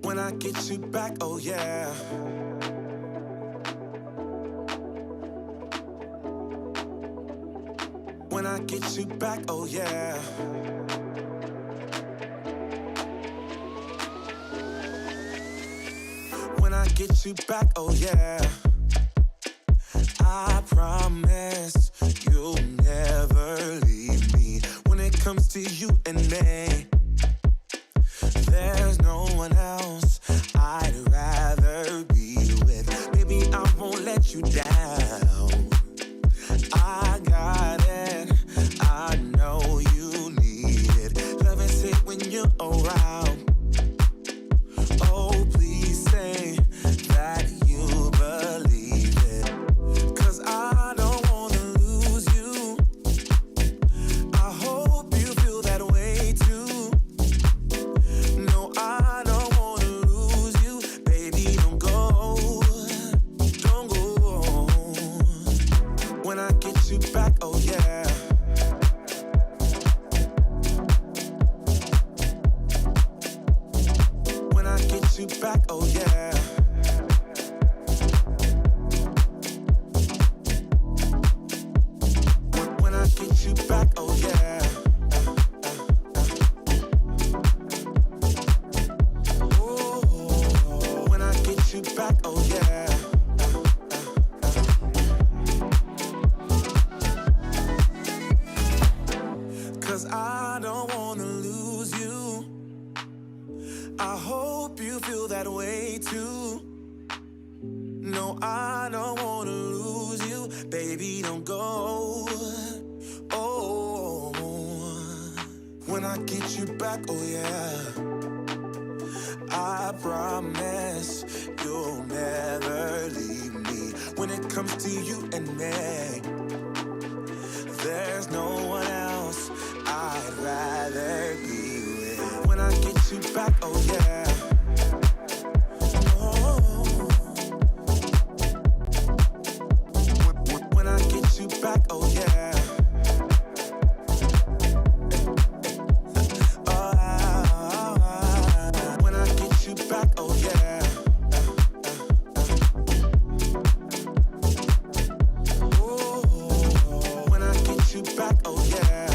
When I get you back, oh yeah. When I get you back, oh yeah. When I get you back, oh yeah. I promise you'll never leave me. When it comes to you and me, there's no one else I'd rather be with. Baby, I won't let you down. I got it, I know you need it. Love is it when you're around. Oh, please say that you believe it. 'Cause I don't wanna lose you. I hope you feel that way too. No, I don't wanna lose you. Baby, don't go. Don't go. When I get you back, oh yeah. When I get you back, oh yeah. When I get you back, oh yeah. Oh, when I get you back, oh yeah. Cause I don't wanna lose you. I hope you feel that way too. No, I don't wanna lose you. Baby, don't go. Oh, when I get you back, oh yeah. I promise you'll never leave me. When it comes to you and me, there's no one else I'd rather be with. When I get you back, oh yeah. Oh. When I get you back, oh yeah. When I get you back, oh yeah. Oh, when I get you back, oh yeah.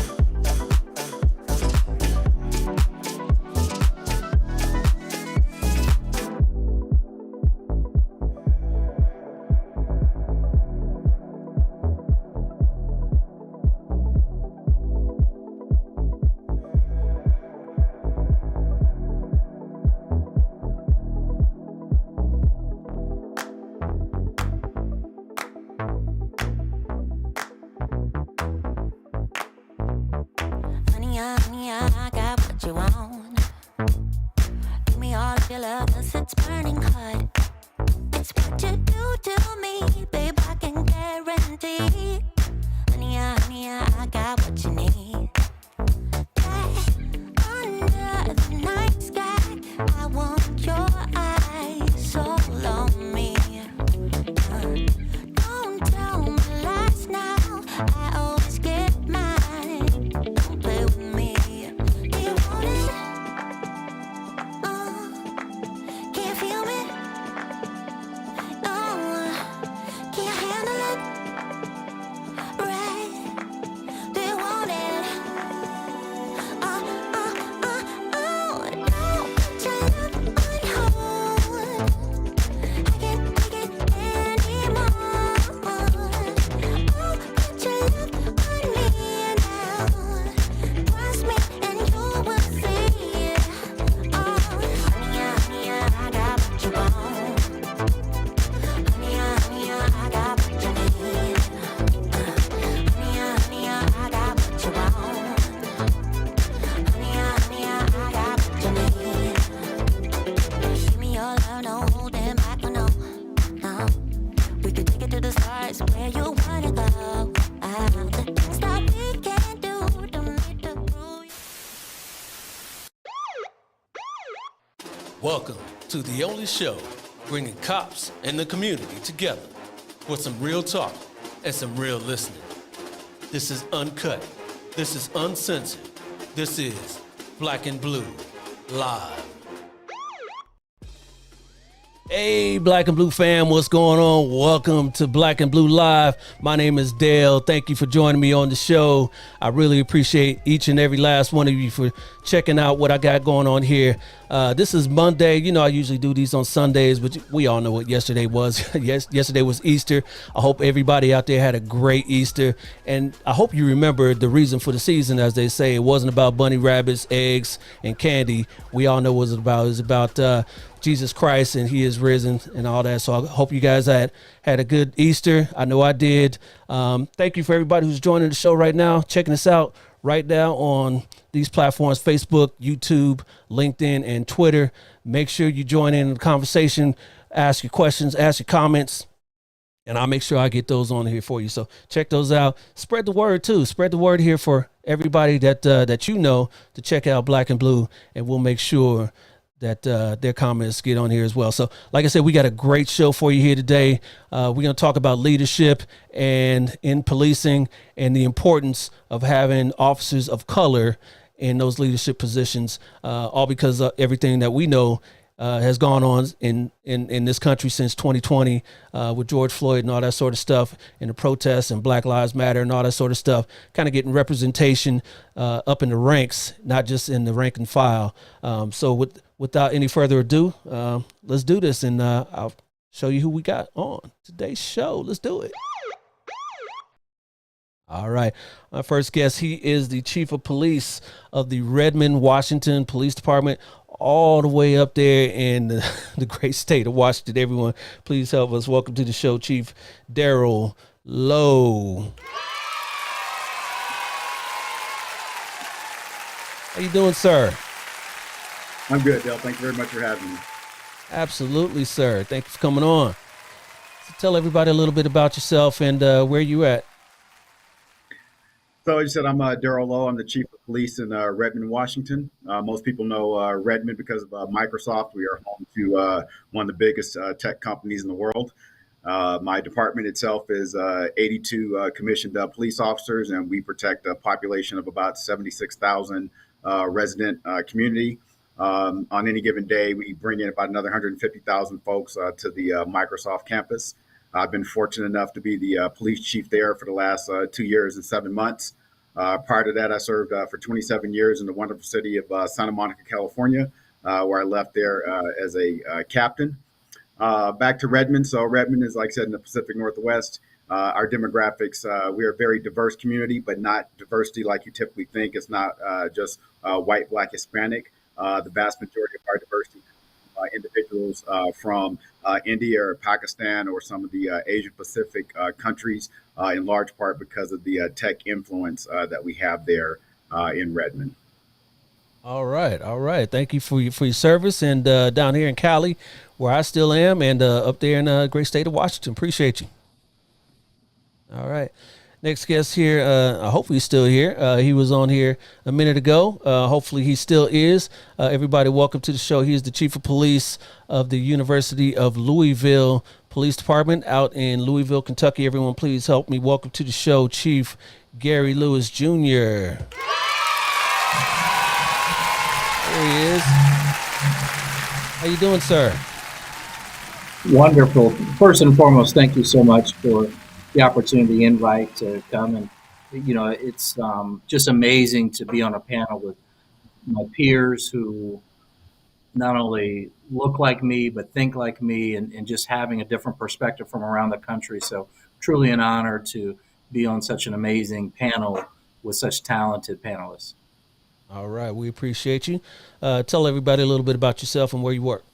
Honey, I got what you want. Give me all of your love, 'cause it's burning hot. It's what you do to me, babe, I can guarantee. Honey, I got what you need. Under the night sky, I want your eyes all on me. Don't tell me lies now, I always get mine. Don't play with me. Do you want it? Welcome to the only show bringing cops and the community together for some real talk and some real listening. This is uncut. This is uncensored. This is Black and Blue Live. Hey, Black and Blue fam, what's going on? Welcome to Black and Blue Live. My name is Dale. Thank you for joining me on the show. I really appreciate each and every last one of you for checking out what I got going on here. This is Monday. You know, I usually do these on Sundays, but we all know what yesterday was. Yesterday was Easter. I hope everybody out there had a great Easter. And I hope you remember the reason for the season, as they say. It wasn't about bunny rabbits, eggs, and candy. We all know what it was about. It was about Jesus Christ, and he is risen and all that. So I hope you guys had a good Easter. I know I did. Thank you for everybody who's joining the show right now, checking us out right now on these platforms: Facebook, YouTube, LinkedIn, and Twitter. Make sure you join in the conversation, ask your questions, ask your comments, and I'll make sure I get those on here for you. So check those out. Spread the word too. Spread the word here for everybody that you know to check out Black and Blue, and we'll make sure that their comments get on here as well. So like I said, we got a great show for you here today. We're going to talk about leadership and in policing and the importance of having officers of color in those leadership positions, all because of everything that we know has gone on in this country since 2020 with George Floyd and all that sort of stuff, and the protests and Black Lives Matter and all that sort of stuff, kind of getting representation up in the ranks, not just in the rank and file. So without any further ado, let's do this, and I'll show you who we got on today's show. Let's do it. All right. My first guest, he is the chief of police of the Redmond, Washington Police Department, all the way up there in the great state of Washington. Everyone, please help us. Welcome to the show, Chief Daryl Lowe. How you doing, sir? I'm good, Dale. Thank you very much for having me. Absolutely, sir. Thank you for coming on. So tell everybody a little bit about yourself and where you at. So, as you said, I'm Daryl Lowe. I'm the chief of police in Redmond, Washington. Most people know Redmond because of Microsoft. We are home to one of the biggest tech companies in the world. My department itself is 82 commissioned police officers, and we protect a population of about 76,000 resident community. On any given day, we bring in about another 150,000 folks to the Microsoft campus. I've been fortunate enough to be the police chief there for the last 2 years and 7 months. Prior to that, I served for 27 years in the wonderful city of Santa Monica, California, where I left there as a captain. Back to Redmond. So Redmond is, like I said, in the Pacific Northwest. Our demographics, we are a very diverse community, but not diversity like you typically think. It's not just white, Black, Hispanic. The vast majority of our diversity individuals from India or Pakistan or some of the Asia Pacific countries, in large part because of the tech influence that we have there in Redmond. All right. Thank you for your service, and down here in Cali, where I still am, and up there in the great state of Washington. Appreciate you. All right. Next guest here, I hope he's still here. He was on here a minute ago. Hopefully he still is. Everybody, welcome to the show. He is the chief of police of the University of Louisville Police Department out in Louisville, Kentucky. Everyone, please help me welcome to the show, Chief Gary Lewis Jr. There he is. How you doing, sir? Wonderful. First and foremost, thank you so much for the opportunity, invite to come. And, you know, it's just amazing to be on a panel with my peers who not only look like me, but think like me, and just having a different perspective from around the country. So truly an honor to be on such an amazing panel with such talented panelists. All right. We appreciate you. Tell everybody a little bit about yourself and where you work.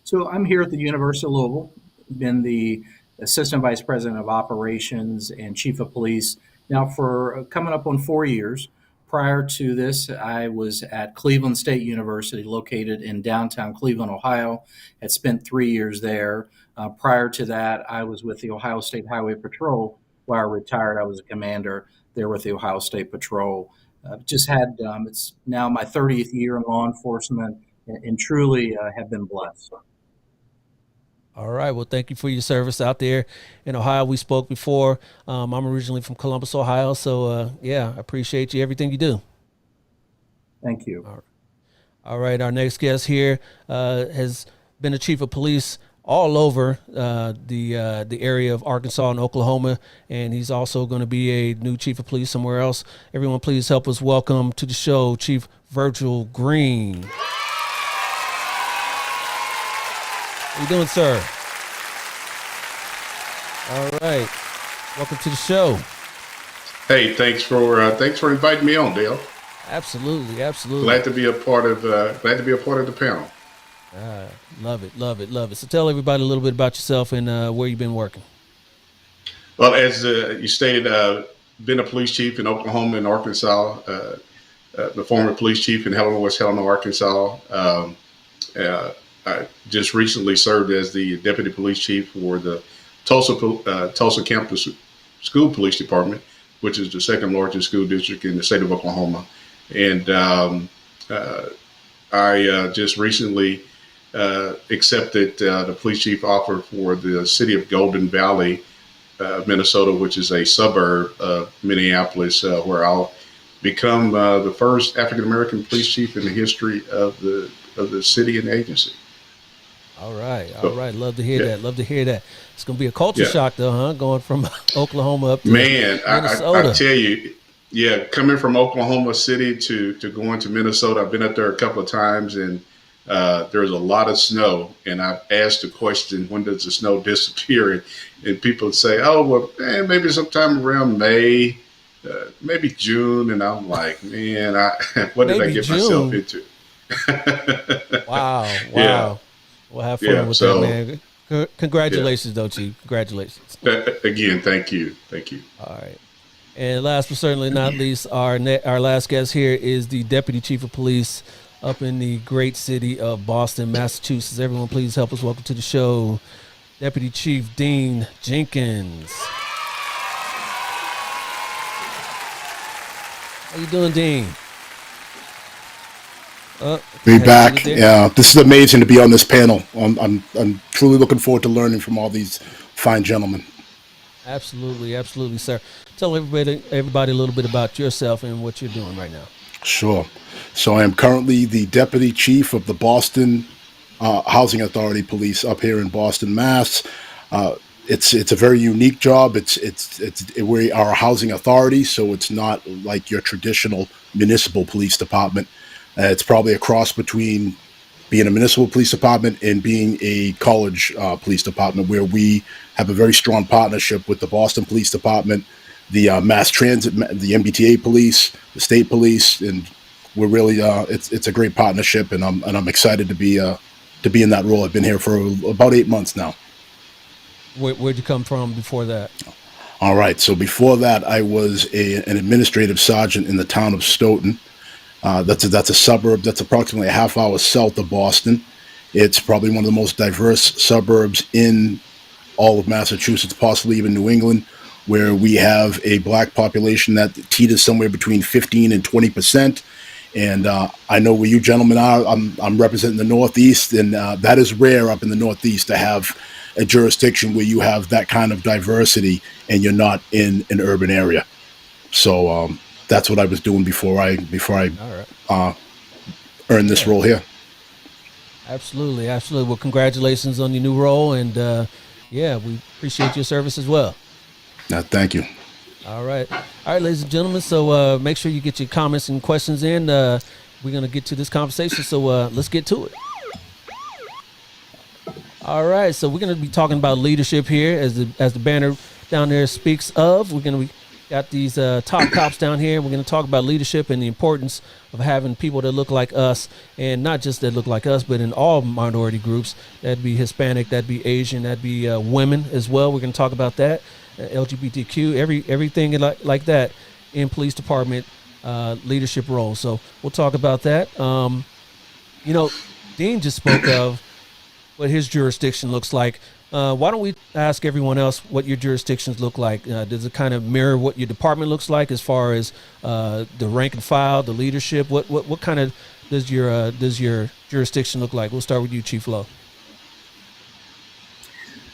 So I'm here at the University of Louisville, been the Assistant Vice President of Operations and Chief of Police now for coming up on 4 years. Prior to this, I was at Cleveland State University, located in downtown Cleveland, Ohio. Had spent 3 years there. Prior to that, I was with the Ohio State Highway Patrol. While I retired, I was a commander there with the Ohio State Patrol. Just had, it's now my 30th year in law enforcement. and truly have been blessed. All right. Well, thank you for your service out there in Ohio. We spoke before. I'm originally from Columbus, Ohio. So, yeah, I appreciate you, everything you do. Thank you. All right. Our next guest here has been a chief of police all over the area of Arkansas and Oklahoma. And he's also going to be a new chief of police somewhere else. Everyone, please help us welcome to the show, Chief Virgil Green. How you doing, sir? All right. Welcome to the show. Hey, thanks for inviting me on, Dale. Absolutely. Glad to be a part of the panel. Love it. So tell everybody a little bit about yourself and where you've been working. Well, as you stated, been a police chief in Oklahoma and Arkansas. The former police chief in Helena, West Helena, Arkansas. I just recently served as the deputy police chief for the Tulsa Campus School Police Department, which is the second largest school district in the state of Oklahoma. And I just recently accepted the police chief offer for the city of Golden Valley, Minnesota, which is a suburb of Minneapolis, where I'll become the first African-American police chief in the history of the city and agency. All right. Love to hear that. It's going to be a culture shock, though, huh? Going from Oklahoma up to Minnesota. I tell you, coming from Oklahoma City to going to Minnesota, I've been up there a couple of times, and there's a lot of snow. And I've asked the question, when does the snow disappear? And people say, oh, well, maybe sometime around May, maybe June. And I'm like, man, what did I get myself into? Wow. Yeah. We'll have fun with that, man. Congratulations, though, Chief. Congratulations. Again, thank you. All right. And last but certainly not least, our last guest here is the Deputy Chief of Police up in the great city of Boston, Massachusetts. Everyone, please help us welcome to the show, Deputy Chief Dean Jenkins. How you doing, Dean? Be back. Yeah, this is amazing to be on this panel. I'm truly looking forward to learning from all these fine gentlemen. Absolutely, sir. Tell everybody a little bit about yourself and what you're doing right now. Sure. So I am currently the deputy chief of the Boston Housing Authority Police up here in Boston, Mass. It's a very unique job. We are a housing authority, so it's not like your traditional municipal police department. It's probably a cross between being a municipal police department and being a college police department, where we have a very strong partnership with the Boston Police Department, the Mass Transit, the MBTA police, the state police, and we're really it's a great partnership, and I'm excited to be in that role. I've been here for about 8 months now. Where'd you come from before that? All right, so before that, I was an administrative sergeant in the town of Stoughton. That's a suburb that's approximately a half hour south of Boston. It's probably one of the most diverse suburbs in all of Massachusetts, possibly even New England, where we have a black population that teeters somewhere between 15 and 20%. And I know where you gentlemen are. I'm representing the Northeast, and that is rare up in the Northeast to have a jurisdiction where you have that kind of diversity and you're not in an urban area. So that's what I was doing before I earned this role here. Absolutely. Well, congratulations on your new role, and we appreciate your service as well. Thank you. All right, ladies and gentlemen. So make sure you get your comments and questions in. We're gonna get to this conversation, so let's get to it. All right, so we're gonna be talking about leadership here, as the banner down there speaks of. We got these top cops down here. We're going to talk about leadership and the importance of having people that look like us, and not just that look like us, but in all minority groups. That'd be Hispanic, that'd be Asian, that'd be women as well. We're going to talk about that, LGBTQ, everything like that in police department leadership roles. So we'll talk about that. Dean just spoke of what his jurisdiction looks like. Why don't we ask everyone else what your jurisdictions look like? Does it kind of mirror what your department looks like as far as the rank and file, the leadership? What kind of does your jurisdiction look like? We'll start with you, Chief Lowe.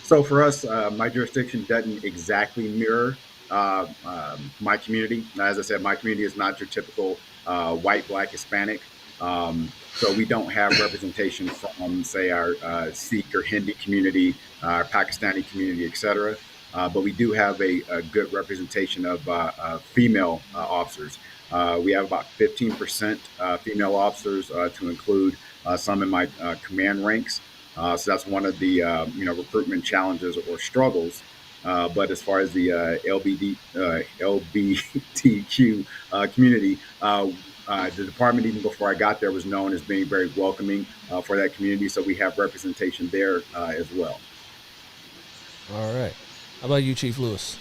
So for us, my jurisdiction doesn't exactly mirror my community. As I said, my community is not your typical white, black, Hispanic. So we don't have representation from, say, our Sikh or Hindi community, our Pakistani community, et cetera. But we do have a good representation of female officers. We have about 15% female officers, to include some in my command ranks. So that's one of the recruitment challenges or struggles. But as far as the LBTQ community, the department, even before I got there, was known as being very welcoming for that community. So we have representation there as well. All right. How about you, Chief Lewis?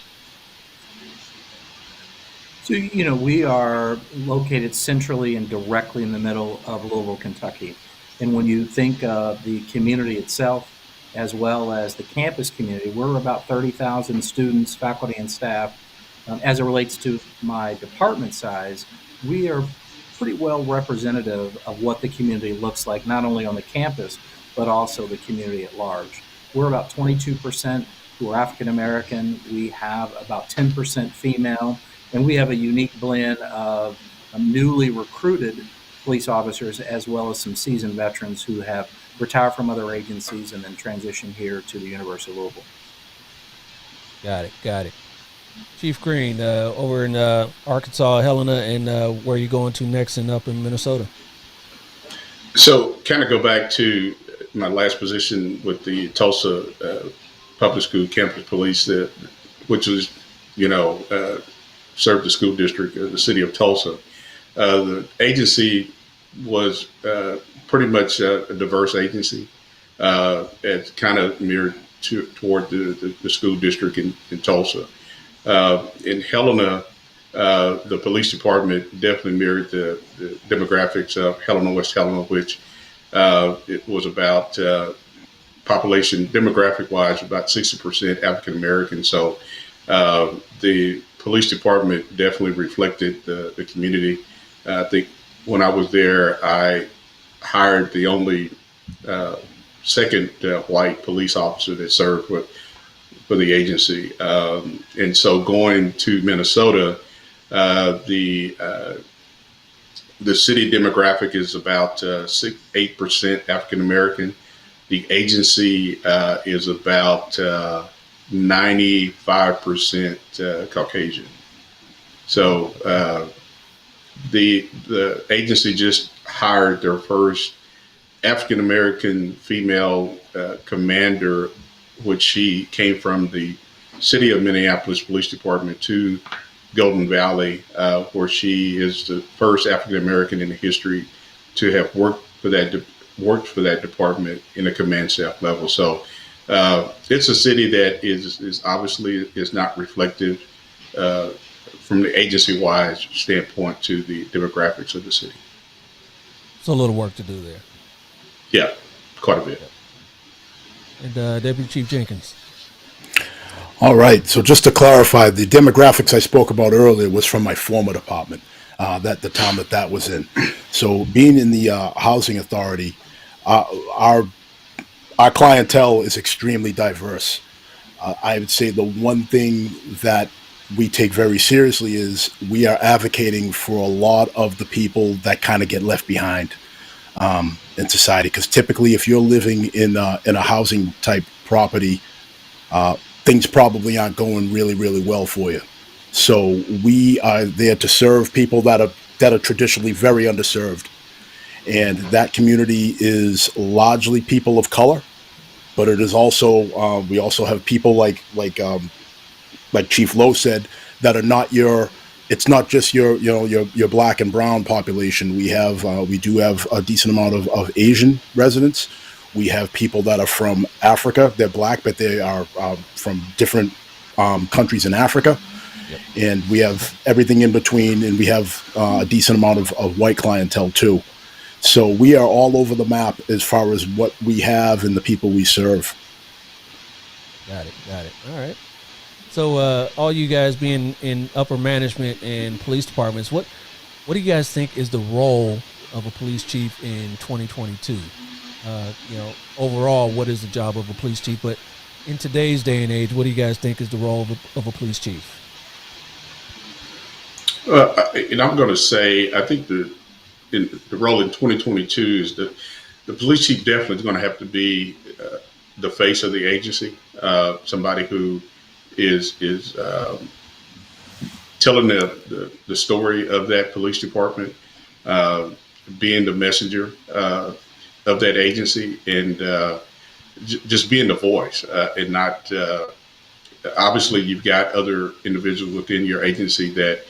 So, we are located centrally and directly in the middle of Louisville, Kentucky. And when you think of the community itself, as well as the campus community, we're about 30,000 students, faculty, and staff. As it relates to my department size, we are pretty well representative of what the community looks like, not only on the campus, but also the community at large. We're about 22% who are African American. We have about 10% female, and we have a unique blend of newly recruited police officers as well as some seasoned veterans who have retired from other agencies and then transitioned here to the University of Louisville. Got it. Chief Green, over in Arkansas, Helena, and where are you going to next and up in Minnesota? So kind of go back to my last position with the Tulsa Public School Campus Police, which was, served the school district of the city of Tulsa. The agency was pretty much a diverse agency. It's kind of mirrored toward the school district in Tulsa. In Helena, the police department definitely mirrored the demographics of Helena, West Helena, which it was about population demographic-wise about 60% African American. So the police department definitely reflected the community. I think when I was there, I hired the only second white police officer that served for the agency. And so going to Minnesota, the city demographic is about 8% African American. The agency is about 95% Caucasian. So the agency just hired their first African American female commander, which she came from the city of Minneapolis Police Department to Golden Valley, where she is the first African American in the history to have worked for that department in a command staff level. So it's a city that is obviously is not reflective from the agency-wise standpoint to the demographics of the city. So a little work to do there. Yeah, quite a bit. And Deputy Chief Jenkins. All right. So just to clarify, the demographics I spoke about earlier was from my former department, the town that was in. So being in the housing authority, our clientele is extremely diverse. I would say the one thing that we take very seriously is we are advocating for a lot of the people that kind of get left behind in society. Because typically, if you're living in a housing type property, things probably aren't going really, really well for you. So we are there to serve people that are traditionally very underserved, and that community is largely people of color. But it is also we also have people like Chief Lowe said that are not it's not just your black and brown population. We do have a decent amount of Asian residents. We have people that are from Africa. They're black, but they are from different countries in Africa. Yep. And we have everything in between, and we have a decent amount of white clientele too. So we are all over the map as far as what we have and the people we serve. Got it. All right. So all you guys being in upper management and police departments, what do you guys think is the role of a police chief in 2022? Overall, what is the job of a police chief? But in today's day and age, what do you guys think is the role of a police chief? And I'm going to say, I think the role in 2022 is that the police chief definitely is going to have to be the face of the agency, somebody who is telling the story of that police department, being the messenger of that agency, and just being the voice, and not. Obviously, you've got other individuals within your agency that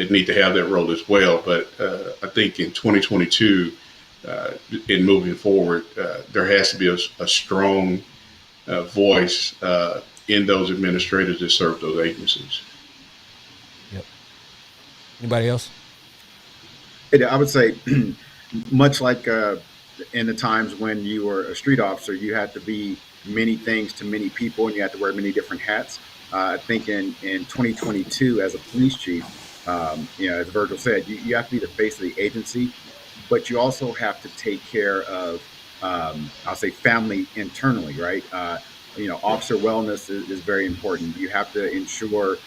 need to have that role as well. But I think in 2022, in moving forward, there has to be a strong voice in those administrators that serve those agencies. Yep. Anybody else? I would say, much like in the times when you were a street officer, you had to be many things to many people, and you had to wear many different hats. I think in 2022, as a police chief, as Virgil said, you have to be the face of the agency, but you also have to take care of, I'll say, family internally, right? Officer wellness is very important. You have to ensure,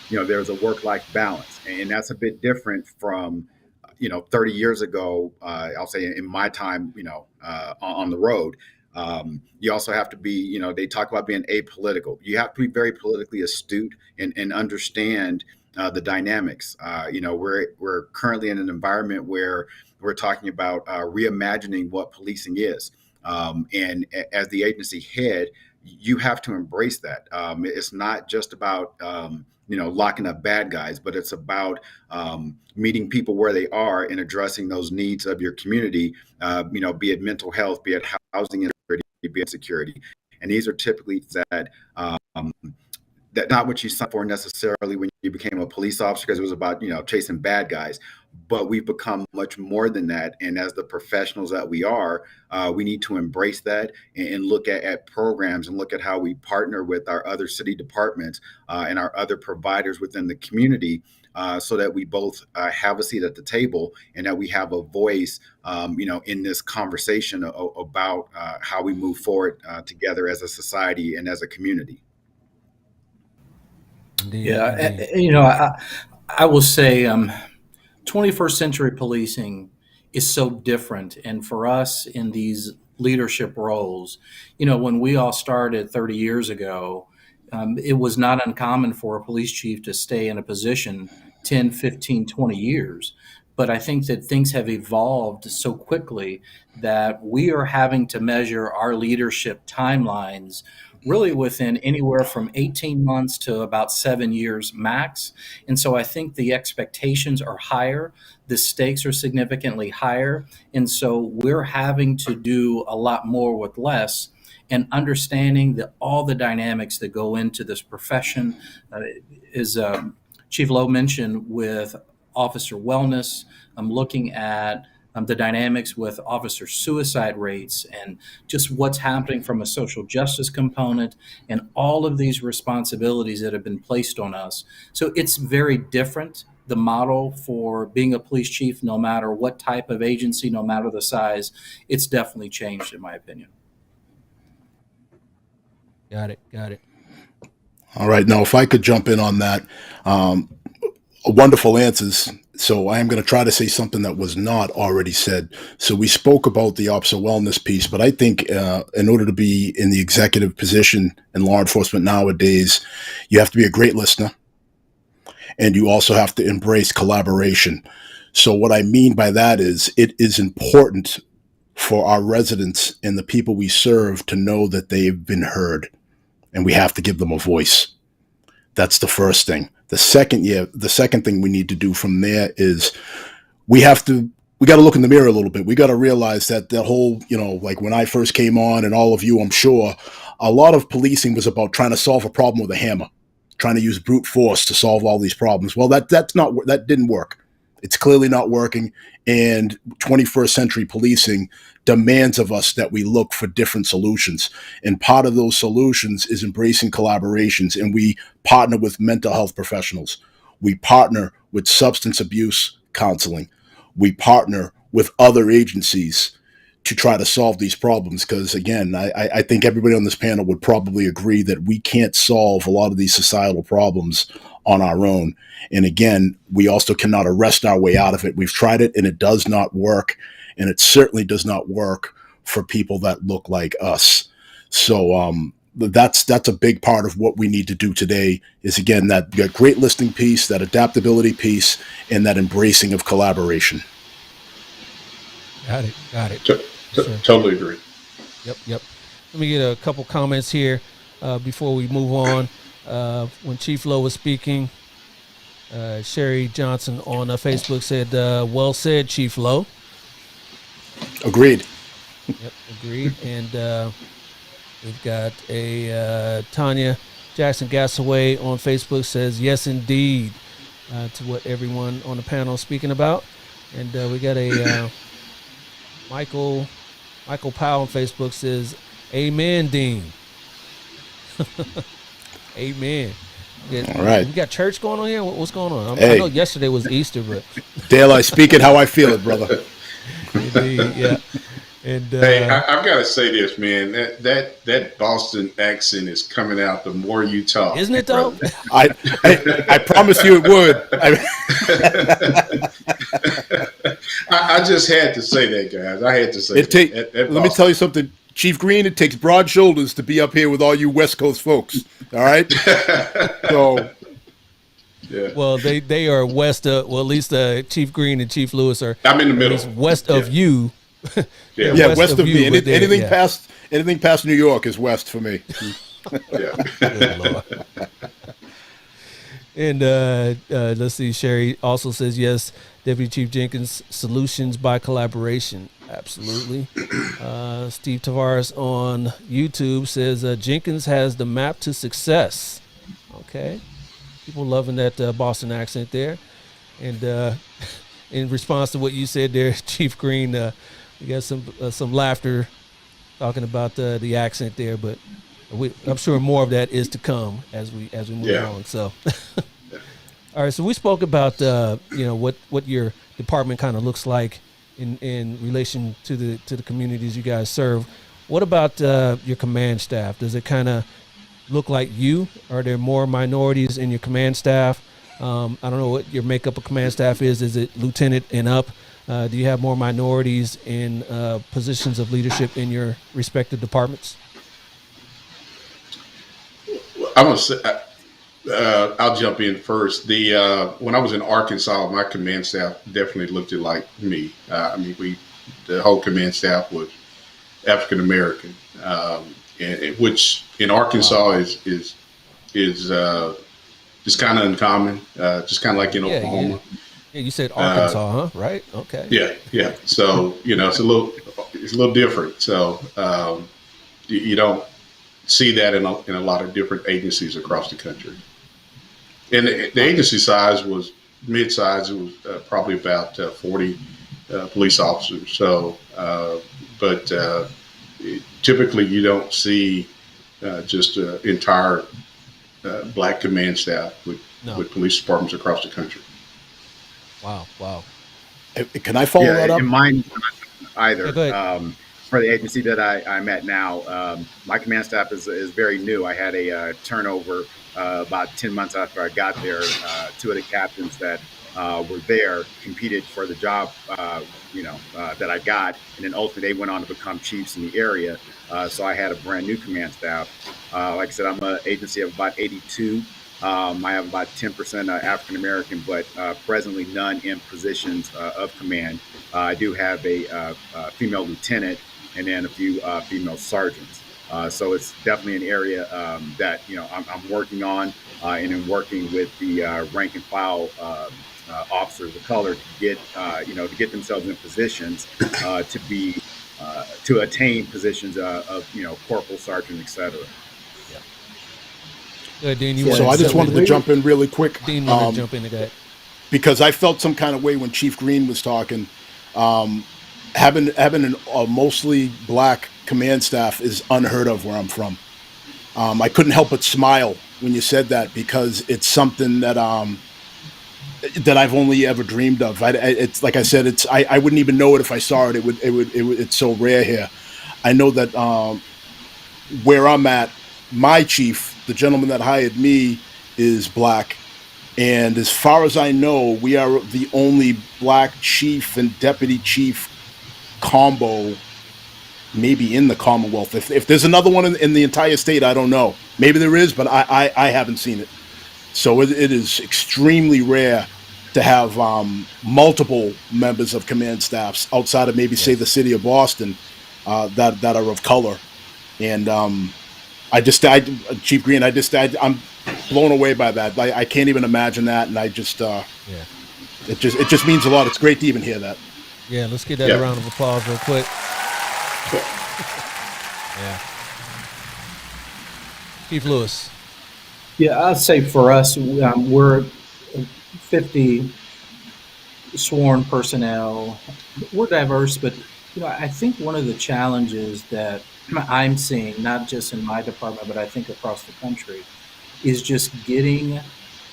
there's a work-life balance, and that's a bit different from 30 years ago. I'll say in my time, on the road. You also have to be, they talk about being apolitical. You have to be very politically astute and understand the dynamics. We're currently in an environment where we're talking about reimagining what policing is. And as the agency head, you have to embrace that. It's not just about, locking up bad guys, but it's about meeting people where they are and addressing those needs of your community, be it mental health, be it housing insecurity, be it security. And these are typically that not what you signed for necessarily when you became a police officer, because it was about, chasing bad guys. But we've become much more than that. And as the professionals that we are, we need to embrace that and look at programs and look at how we partner with our other city departments and our other providers within the community, so that we both have a seat at the table and that we have a voice, in this conversation about how we move forward together as a society and as a community. Indeed, Yeah, indeed. I will say 21st century policing is so different. And for us in these leadership roles, when we all started 30 years ago, it was not uncommon for a police chief to stay in a position 10, 15, 20 years. But I think that things have evolved so quickly that we are having to measure our leadership timelines really within anywhere from 18 months to about 7 years max. And so I think the expectations are higher, the stakes are significantly higher. And so we're having to do a lot more with less, and understanding all the dynamics that go into this profession, as Chief Lowe mentioned, with officer wellness. I'm looking at the dynamics with officer suicide rates and just what's happening from a social justice component and all of these responsibilities that have been placed on us. So it's very different. The model for being a police chief, no matter what type of agency, no matter the size, it's definitely changed, in my opinion. Got it. All right. Now, if I could jump in on that, wonderful answers. So I am going to try to say something that was not already said. So we spoke about the officer wellness piece, but I think in order to be in the executive position in law enforcement nowadays, you have to be a great listener, and you also have to embrace collaboration. So what I mean by that is it is important for our residents and the people we serve to know that they've been heard, and we have to give them a voice. That's the first thing. The second thing we need to do from there is we got to look in the mirror a little bit. We got to realize that the whole, like when I first came on, and all of you, I'm sure, a lot of policing was about trying to solve a problem with a hammer, trying to use brute force to solve all these problems. Well, that didn't work. It's clearly not working. And 21st century policing demands of us that we look for different solutions. And part of those solutions is embracing collaborations. And we partner with mental health professionals. We partner with substance abuse counseling. we partner with other agencies to try to solve these problems. Because again, I think everybody on this panel would probably agree that we can't solve a lot of these societal problems on our own. And again, we also cannot arrest our way out of it. We've tried it and it does not work. And it certainly does not work for people that look like us. So that's a big part of what we need to do today is, again, that great listening piece, that adaptability piece, and that embracing of collaboration. Got it. Totally agree. Yep. Let me get a couple comments here before we move on. When Chief Lowe was speaking, Sherry Johnson on Facebook said, well said, Chief Lowe. Agreed. Yep, agreed. And we've got a Tanya Jackson Gasaway on Facebook says, yes, indeed, to what everyone on the panel is speaking about. And we got a Michael Powell on Facebook says, amen, Dean. Amen. All right. We got church going on here? What's going on? Hey. I know yesterday was Easter, but... Dale, I speak it how I feel it, brother. Indeed, yeah. And hey, I've got to say this, man. That Boston accent is coming out the more you talk. Isn't it, though? I promise you it would. I just had to say that, guys. I had to say that. Let me tell you something, Chief Green. It takes broad shoulders to be up here with all you West Coast folks. All right. So. Yeah. Well, they are west of, well, at least Chief Green and Chief Lewis are. I'm in the middle. West of you. Yeah, west of me. You, anything past New York is west for me. Yeah. Good Lord. And let's see. Sherry also says yes. Deputy Chief Jenkins, solutions by collaboration. Absolutely. Steve Tavares on YouTube says Jenkins has the map to success. Okay. People loving that Boston accent there. And in response to what you said there, Chief Green, we got some laughter talking about the accent there, but I'm sure more of that is to come as we move on. So, all right. So we spoke about what your department kind of looks like in relation to the communities you guys serve. What about your command staff? Does it kind of look like you? Are there more minorities in your command staff? I don't know what your makeup of command staff is. Is it lieutenant and up? Do you have more minorities in positions of leadership in your respective departments? I'm gonna say, I'll jump in first. When I was in Arkansas, my command staff definitely looked like me. The whole command staff was African American, which in Arkansas is just kind of uncommon, just kind of like in Oklahoma. Yeah, you said Arkansas, huh? Right? Okay. Yeah. So it's a little different. So you don't see that in a lot of different agencies across the country. And the agency size was mid-size. It was probably about 40 police officers. So, but typically you don't see just entire black command staff with police departments across the country. Wow. Can I follow that up? In mine either. Yeah, for the agency that I'm at now, my command staff is very new. I had a turnover about 10 months after I got there. Two of the captains that were there competed for the job, that I got, and then ultimately they went on to become chiefs in the area. So I had a brand new command staff. Like I said, I'm an agency of about 82. I have about 10% African American, but presently none in positions of command. I do have a female lieutenant and then a few female sergeants. So it's definitely an area that I'm working on, and in working with the rank and file officers of color to get themselves in positions to attain positions of corporal, sergeant, etc. Dean, so I just wanted to jump in really quick. Dean, jump into that because I felt some kind of way when Chief Green was talking. Having a mostly black command staff is unheard of where I'm from. I couldn't help but smile when you said that because it's something that that I've only ever dreamed of. It's like I said, I wouldn't even know it if I saw it. It's so rare here. I know that where I'm at, my chief, the gentleman that hired me, is black. And as far as I know, we are the only black chief and deputy chief combo maybe in the Commonwealth. If there's another one in the entire state, I don't know. Maybe there is, but I haven't seen it. So it is extremely rare to have multiple members of command staffs outside of maybe, say, the city of Boston that are of color. And Chief Green, I'm blown away by that. I can't even imagine that. And it just means a lot. It's great to even hear that. Yeah, let's get that a round of applause real quick. Yeah. Chief Lewis. Yeah, I'd say for us, we're 50 sworn personnel. We're diverse, but I think one of the challenges that I'm seeing, not just in my department, but I think across the country, is just getting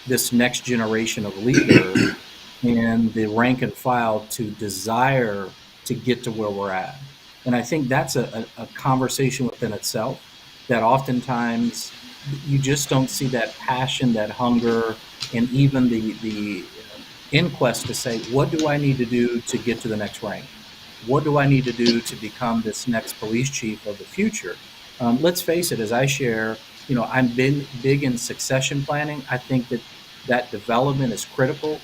this next generation of leader and the rank and file to desire to get to where we're at. And I think that's a conversation within itself that oftentimes you just don't see that passion, that hunger, and even the inquest to say, what do I need to do to get to the next rank? What do I need to do to become this next police chief of the future? Let's face it, as I share, I'm been big in succession planning. I think that development is critical,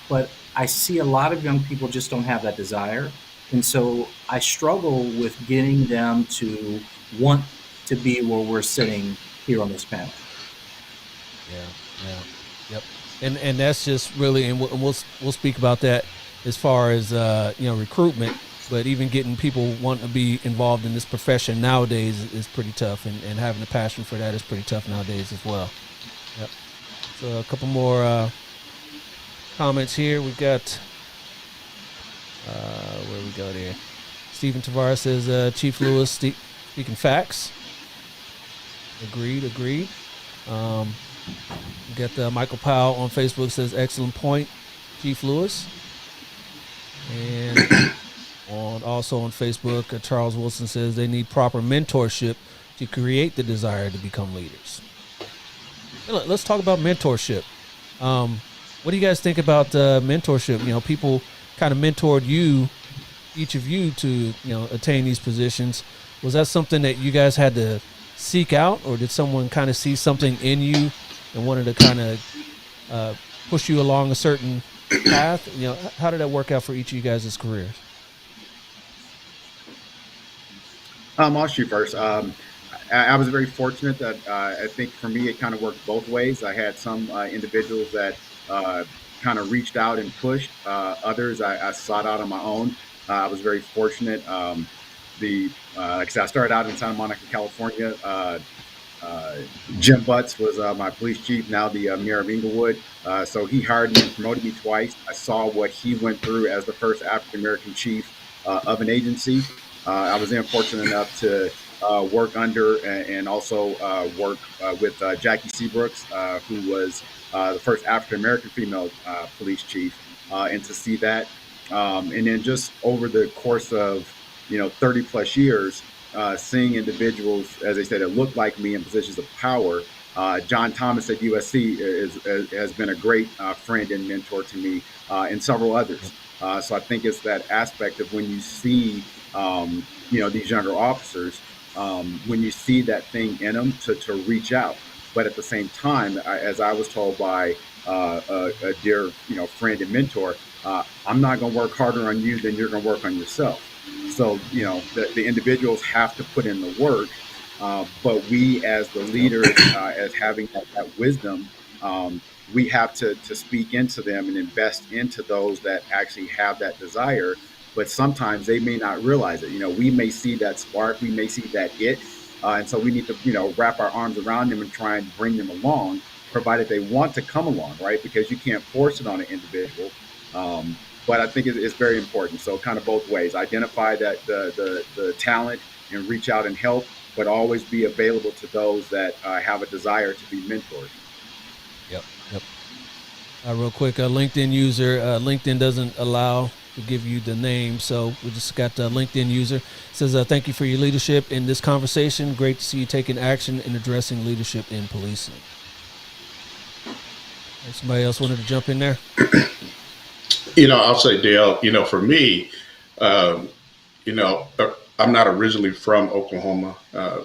but I see a lot of young people just don't have that desire. And so I struggle with getting them to want to be where we're sitting here on this panel. Yep. And that's just really, and we'll speak about that as far as recruitment, but even getting people wanting to be involved in this profession nowadays is pretty tough, and having a passion for that is pretty tough nowadays as well. Yep. So a couple more comments here. We got where we go there. Stephen Tavares says Chief Lewis speaking facts. Agreed. We got Michael Powell on Facebook says excellent point, Chief Lewis. And also on Facebook, Charles Wilson says they need proper mentorship to create the desire to become leaders. Let's talk about mentorship. What do you guys think about mentorship? People kind of mentored each of you to attain these positions. Was that something that you guys had to seek out, or did someone kind of see something in you and wanted to kind of push you along a certain path? How did that work out for each of you guys' careers? I'll shoot first. I was very fortunate that I think for me it kind of worked both ways. I had some individuals that kind of reached out and pushed. Others I sought out on my own. I was very fortunate. Like I said, I started out in Santa Monica, California. Jim Butts was my police chief, now the mayor of Inglewood. So he hired me and promoted me twice. I saw what he went through as the first African-American chief of an agency. I was then fortunate enough to work under and also work with Jackie Seabrooks, who was the first African-American female police chief, and to see that. And then just over the course of 30 plus years, seeing individuals, as they said, that look like me in positions of power. John Thomas at USC has been a great friend and mentor to me, and several others. So I think it's that aspect of when you see, these younger officers, when you see that thing in them to reach out. But at the same time, as I was told by a dear, friend and mentor, I'm not going to work harder on you than you're going to work on yourself. So, the individuals have to put in the work, but we as the leaders, as having that wisdom, we have to speak into them and invest into those that actually have that desire. But sometimes they may not realize it. We may see that spark, we may see that it. And so we need to, wrap our arms around them and try and bring them along, provided they want to come along, right? Because you can't force it on an individual. But I think it's very important. So kind of both ways, identify that the talent and reach out and help, but always be available to those that have a desire to be mentored. Yep. Real quick, a LinkedIn user. LinkedIn doesn't allow to give you the name, so we just got the LinkedIn user. It says, thank you for your leadership in this conversation. Great to see you taking action in addressing leadership in policing. Somebody else wanted to jump in there? I'll say, Dale, for me, you know, I'm not originally from Oklahoma,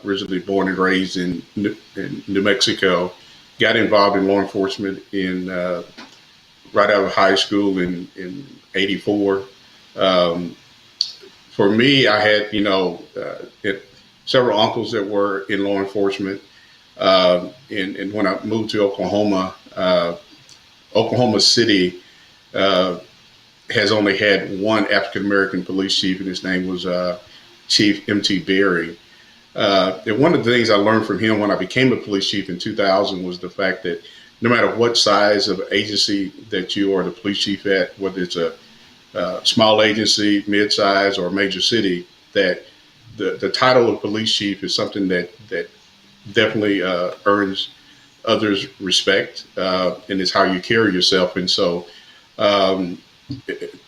originally born and raised in New Mexico. Got involved in law enforcement in right out of high school in '84. Um, for me, I had, several uncles that were in law enforcement. And when I moved to Oklahoma, Oklahoma City uh, has only had one African American police chief, and his name was Chief M.T. Berry. And one of the things I learned from him when I became a police chief in 2000 was the fact that no matter what size of agency that you are the police chief at, whether it's a small agency, mid-size, or major city, that the title of police chief is something that definitely earns others respect, and it's how you carry yourself. And so um,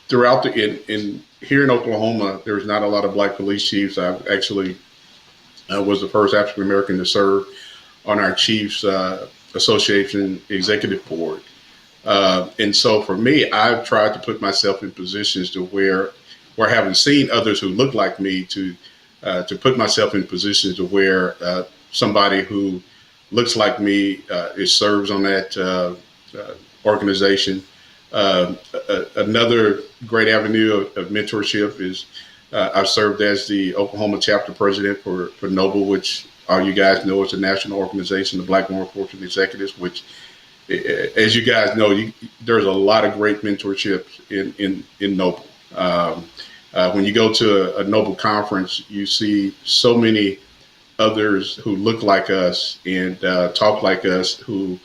throughout in here in Oklahoma, there's not a lot of black police chiefs. I've actually was the first African American to serve on our Chiefs Association executive board. And so for me, I've tried to put myself in positions to where having seen others who look like me to put myself in positions to where somebody who looks like me serves on that organization. Another great avenue of mentorship is I've served as the Oklahoma chapter president for NOBLE, which all you guys know is a national organization of Black law enforcement executives, which, as you guys know, there's a lot of great mentorship in NOBLE. When you go to a NOBLE conference, you see so many others who look like us and talk like us, who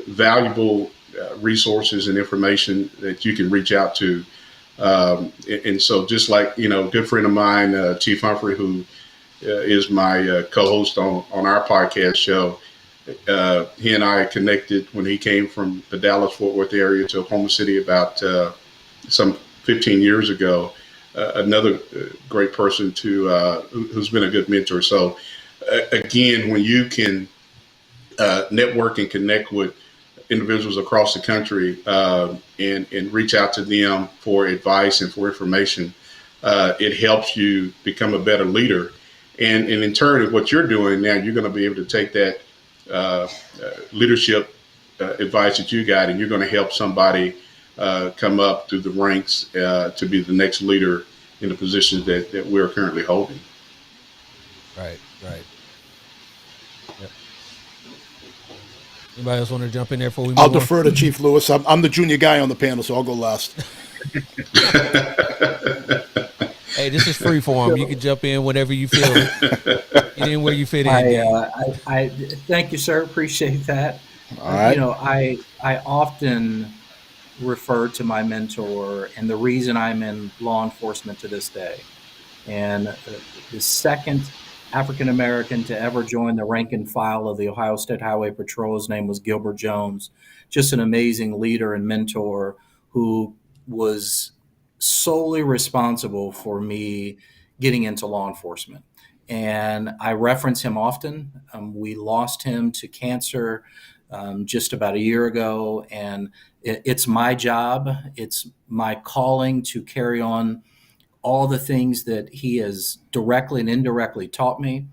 valuable resources and information that you can reach out to. And so just like, good friend of mine, Chief Humphrey, who is my co-host on our podcast show, he and I connected when he came from the Dallas-Fort Worth area to Oklahoma City about some 15 years ago. Another great person who's been a good mentor. So again, when you can network and connect with individuals across the country and reach out to them for advice and for information, it helps you become a better leader. And in turn, what you're doing now, you're going to be able to take that leadership advice that you got, and you're going to help somebody come up through the ranks to be the next leader in the positions that we're currently holding. Right. Yep. Anybody else want to jump in there before we move I'll on? defer to Chief Lewis. I'm the junior guy on the panel, so I'll go last. Hey, this is free form. You can jump in whenever you feel it. Get in where you fit in. I thank you, sir. Appreciate that. All right. I often refer to my mentor and the reason I'm in law enforcement to this day. And the second African American to ever join the rank and file of the Ohio State Highway Patrol, his name was Gilbert Jones. Just an amazing leader and mentor who was solely responsible for me getting into law enforcement. And I reference him often. We lost him to cancer just about a year ago. And it's my job, it's my calling to carry on all the things that he has directly and indirectly taught me.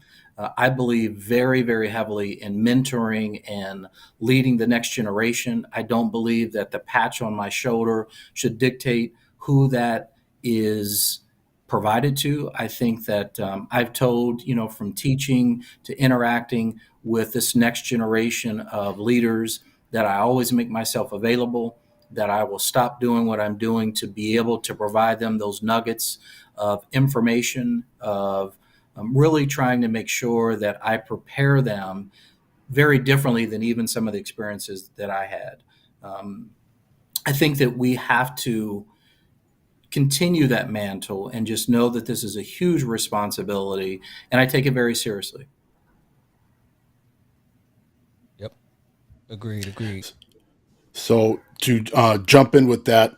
I believe very, very heavily in mentoring and leading the next generation. I don't believe that the patch on my shoulder should dictate who that is provided to. I think that I've told, from teaching to interacting with this next generation of leaders, that I always make myself available, that I will stop doing what I'm doing to be able to provide them those nuggets of information, of really trying to make sure that I prepare them very differently than even some of the experiences that I had. I think that we have to continue that mantle and just know that this is a huge responsibility, and I take it very seriously. Yep. Agreed. So to jump in with that,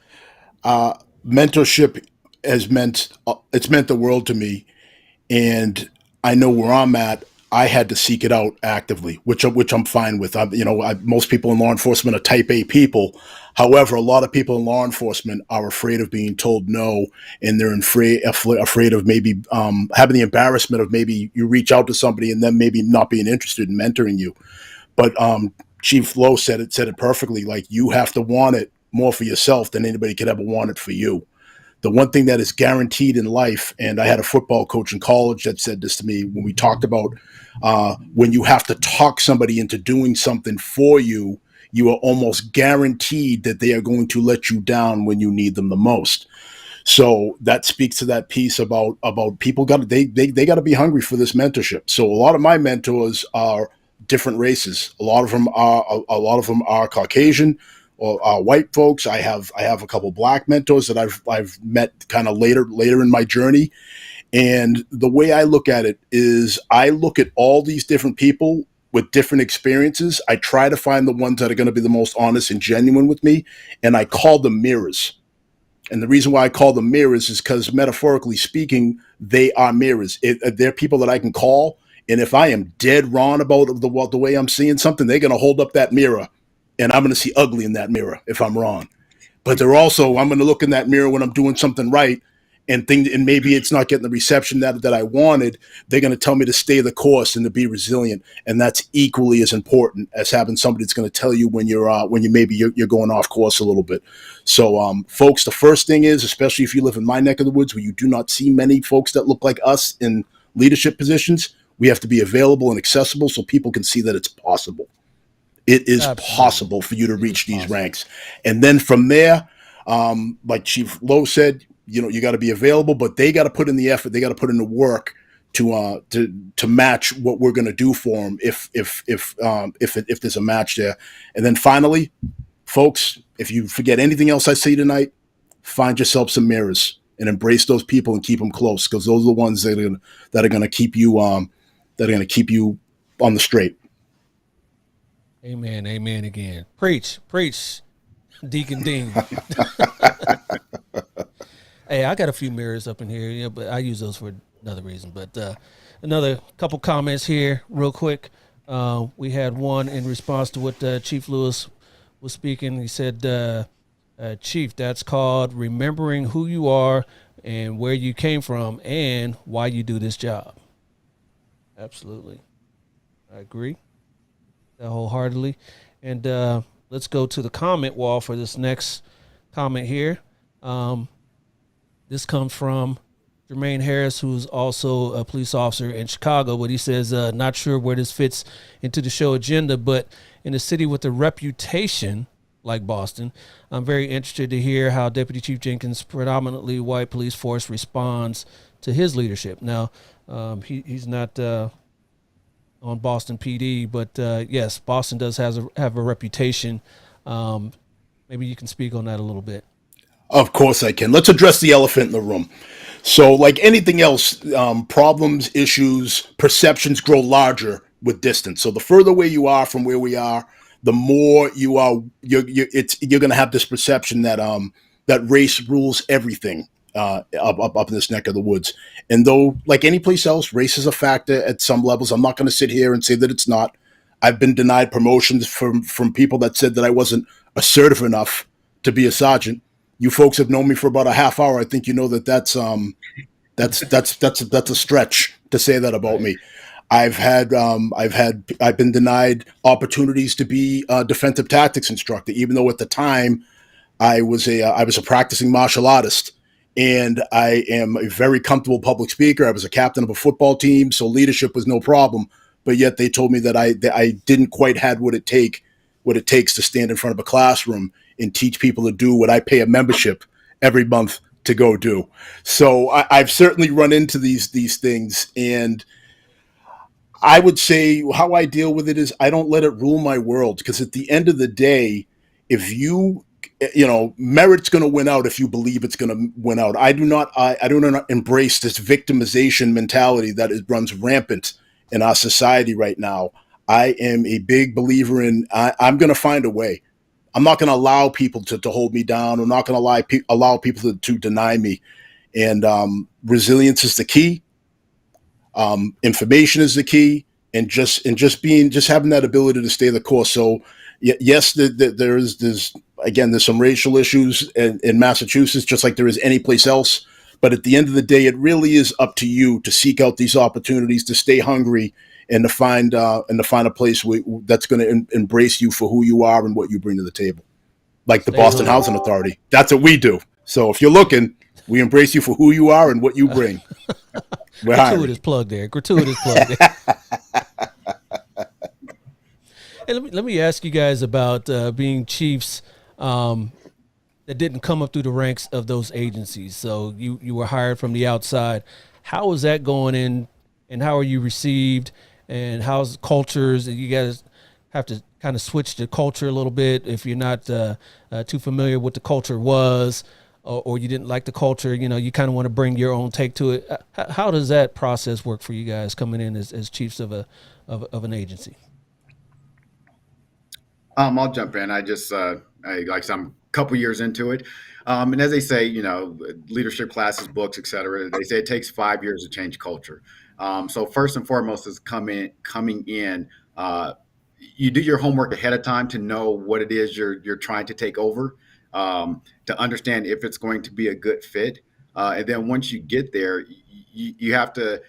mentorship has meant it's meant the world to me, and I know where I'm at. I had to seek it out actively, which I'm fine with. Most people in law enforcement are Type A people. However, a lot of people in law enforcement are afraid of being told no, and they're afraid of maybe having the embarrassment of maybe you reach out to somebody and then maybe not being interested in mentoring you. But Chief Lowe said it perfectly. Like, you have to want it more for yourself than anybody could ever want it for you. The one thing that is guaranteed in life, and I had a football coach in college that said this to me when we talked about when you have to talk somebody into doing something for you, you are almost guaranteed that they are going to let you down when you need them the most. So that speaks to that piece about people they got to be hungry for this mentorship. So a lot of my mentors are different races. A lot of them are Caucasian or white folks. I have a couple black mentors that I've met kind of later in my journey. And the way I look at it is I look at all these different people with different experiences. I try to find the ones that are going to be the most honest and genuine with me, and I call them mirrors. And the reason why I call them mirrors is because, metaphorically speaking, they are mirrors. They're people that I can call, and if I am dead wrong about the way I'm seeing something, they're going to hold up that mirror, and I'm going to see ugly in that mirror if I'm wrong. But I'm going to look in that mirror when I'm doing something right, and maybe it's not getting the reception that I wanted. They're going to tell me to stay the course and to be resilient, and that's equally as important as having somebody that's going to tell you when you're going off course a little bit. So, folks, the first thing is, especially if you live in my neck of the woods where you do not see many folks that look like us in leadership positions, we have to be available and accessible so people can see that it's possible. It is possible for you to reach these ranks. And then from there, like Chief Lowe said, you got to be available, but they got to put in the effort. They got to put in the work to match what we're going to do for them if there's a match there. And then finally, folks, if you forget anything else I say tonight, find yourself some mirrors and embrace those people and keep them close, because those are the ones that are going to keep you on the straight. Amen. Amen again. Preach, Deacon Dean. Hey, I got a few mirrors up in here, but I use those for another reason. But another couple comments here real quick. We had one in response to what Chief Lewis was speaking. He said, Chief, that's called remembering who you are and where you came from and why you do this job. Absolutely. I agree wholeheartedly. And let's go to the comment wall for this next comment here. This comes from Jermaine Harris, who's also a police officer in Chicago, but he says, not sure where this fits into the show agenda, but in a city with a reputation like Boston, I'm very interested to hear how Deputy Chief Jenkins' predominantly white police force responds to his leadership. Now, he's not on Boston PD, but yes, Boston does have a reputation. Maybe you can speak on that a little bit. Of course I can. Let's address the elephant in the room. So, like anything else, problems, issues, perceptions grow larger with distance. So the further away you are from where we are, the more you're going to have this perception that that race rules everything up in this neck of the woods. And though, like any place else, race is a factor at some levels. I'm not going to sit here and say that it's not. I've been denied promotions from people that said that I wasn't assertive enough to be a sergeant. You folks have known me for about a half hour. I think you know that's a stretch to say that about me. I've been denied opportunities to be a defensive tactics instructor, even though at the time I was a practicing martial artist, and I am a very comfortable public speaker. I was a captain of a football team, so leadership was no problem. But yet they told me that I didn't quite have what it takes to stand in front of a classroom and teach people to do what I pay a membership every month to go do. So I've certainly run into these things, and I would say how I deal with it is I don't let it rule my world, because at the end of the day, if merit's going to win out if you believe it's going to win out. I do not embrace this victimization mentality that runs rampant in our society right now. I am a big believer in I'm going to find a way. I'm not going to allow people to hold me down. I'm not going to allow people to deny me. And resilience is the key. Information is the key, and just having that ability to stay the course. So yes, there's again, there's some racial issues in Massachusetts, just like there is any place else. But at the end of the day, it really is up to you to seek out these opportunities, to stay hungry, and to find a place that's going to embrace you for who you are and what you bring to the table. Like the Stay Boston hungry. Housing Authority, that's what we do. So if you're looking, we embrace you for who you are and what you bring. We're hiring. Gratuitous plug there. Gratuitous plug there. And let me ask you guys about being chiefs that didn't come up through the ranks of those agencies. So you were hired from the outside. How is that going in, and how are you received, and how's cultures? You guys have to kind of switch the culture a little bit if you're not too familiar with the culture was, or you didn't like the culture. You kind of want to bring your own take to it. How does that process work for you guys coming in as chiefs of an agency? I'll jump in. I just, like I said, I'm a couple years into it. And as they say, leadership classes, books, et cetera, they say it takes 5 years to change culture. So first and foremost is coming in, you do your homework ahead of time to know what it is you're trying to take over, to understand if it's going to be a good fit. And then once you get there, you have to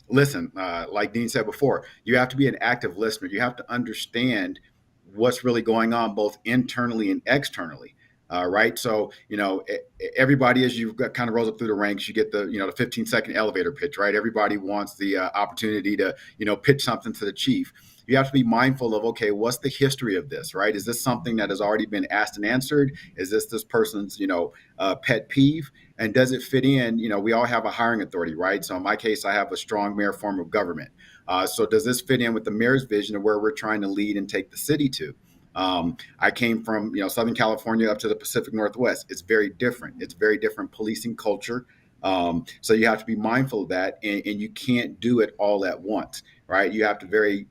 listen. Like Dean said before, you have to be an active listener. You have to understand what's really going on both internally and externally. Right. So, everybody, as you kind of rolls up through the ranks, you get the 15-second elevator pitch, right? Everybody wants the opportunity to, pitch something to the chief. You have to be mindful of, okay, what's the history of this, right? Is this something that has already been asked and answered? Is this person's, pet peeve? And does it fit in? We all have a hiring authority, right? So in my case, I have a strong mayor form of government. So does this fit in with the mayor's vision of where we're trying to lead and take the city to? I came from, Southern California up to the Pacific Northwest. It's very different. It's very different policing culture. So you have to be mindful of that, and you can't do it all at once, right? You have to very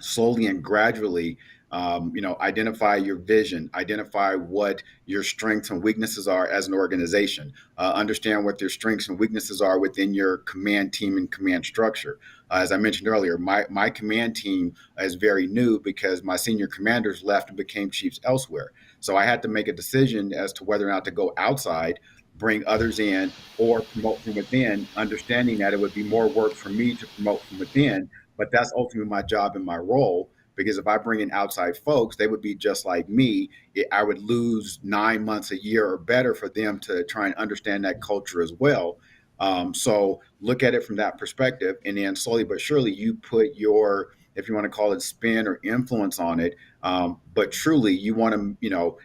slowly and gradually, identify your vision, identify what your strengths and weaknesses are as an organization, understand what your strengths and weaknesses are within your command team and command structure. As I mentioned earlier, my command team is very new because my senior commanders left and became chiefs elsewhere. So I had to make a decision as to whether or not to go outside, bring others in, or promote from within, understanding that it would be more work for me to promote from within. But that's ultimately my job and my role, because if I bring in outside folks, they would be just like me. I would lose 9 months, a year or better for them to try and understand that culture as well. So look at it from that perspective, and then slowly but surely you put your, if you want to call it, spin or influence on it. But truly, you want to,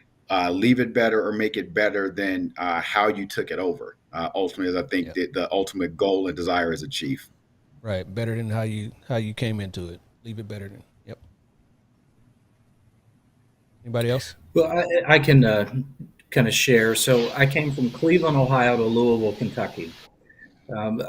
leave it better or make it better than how you took it over. Ultimately, as I think the ultimate goal and desire as a chief. Right, better than how you came into it. Leave it better than. Yep. Anybody else? Well, I can kind of share. So I came from Cleveland, Ohio to Louisville, Kentucky. Um,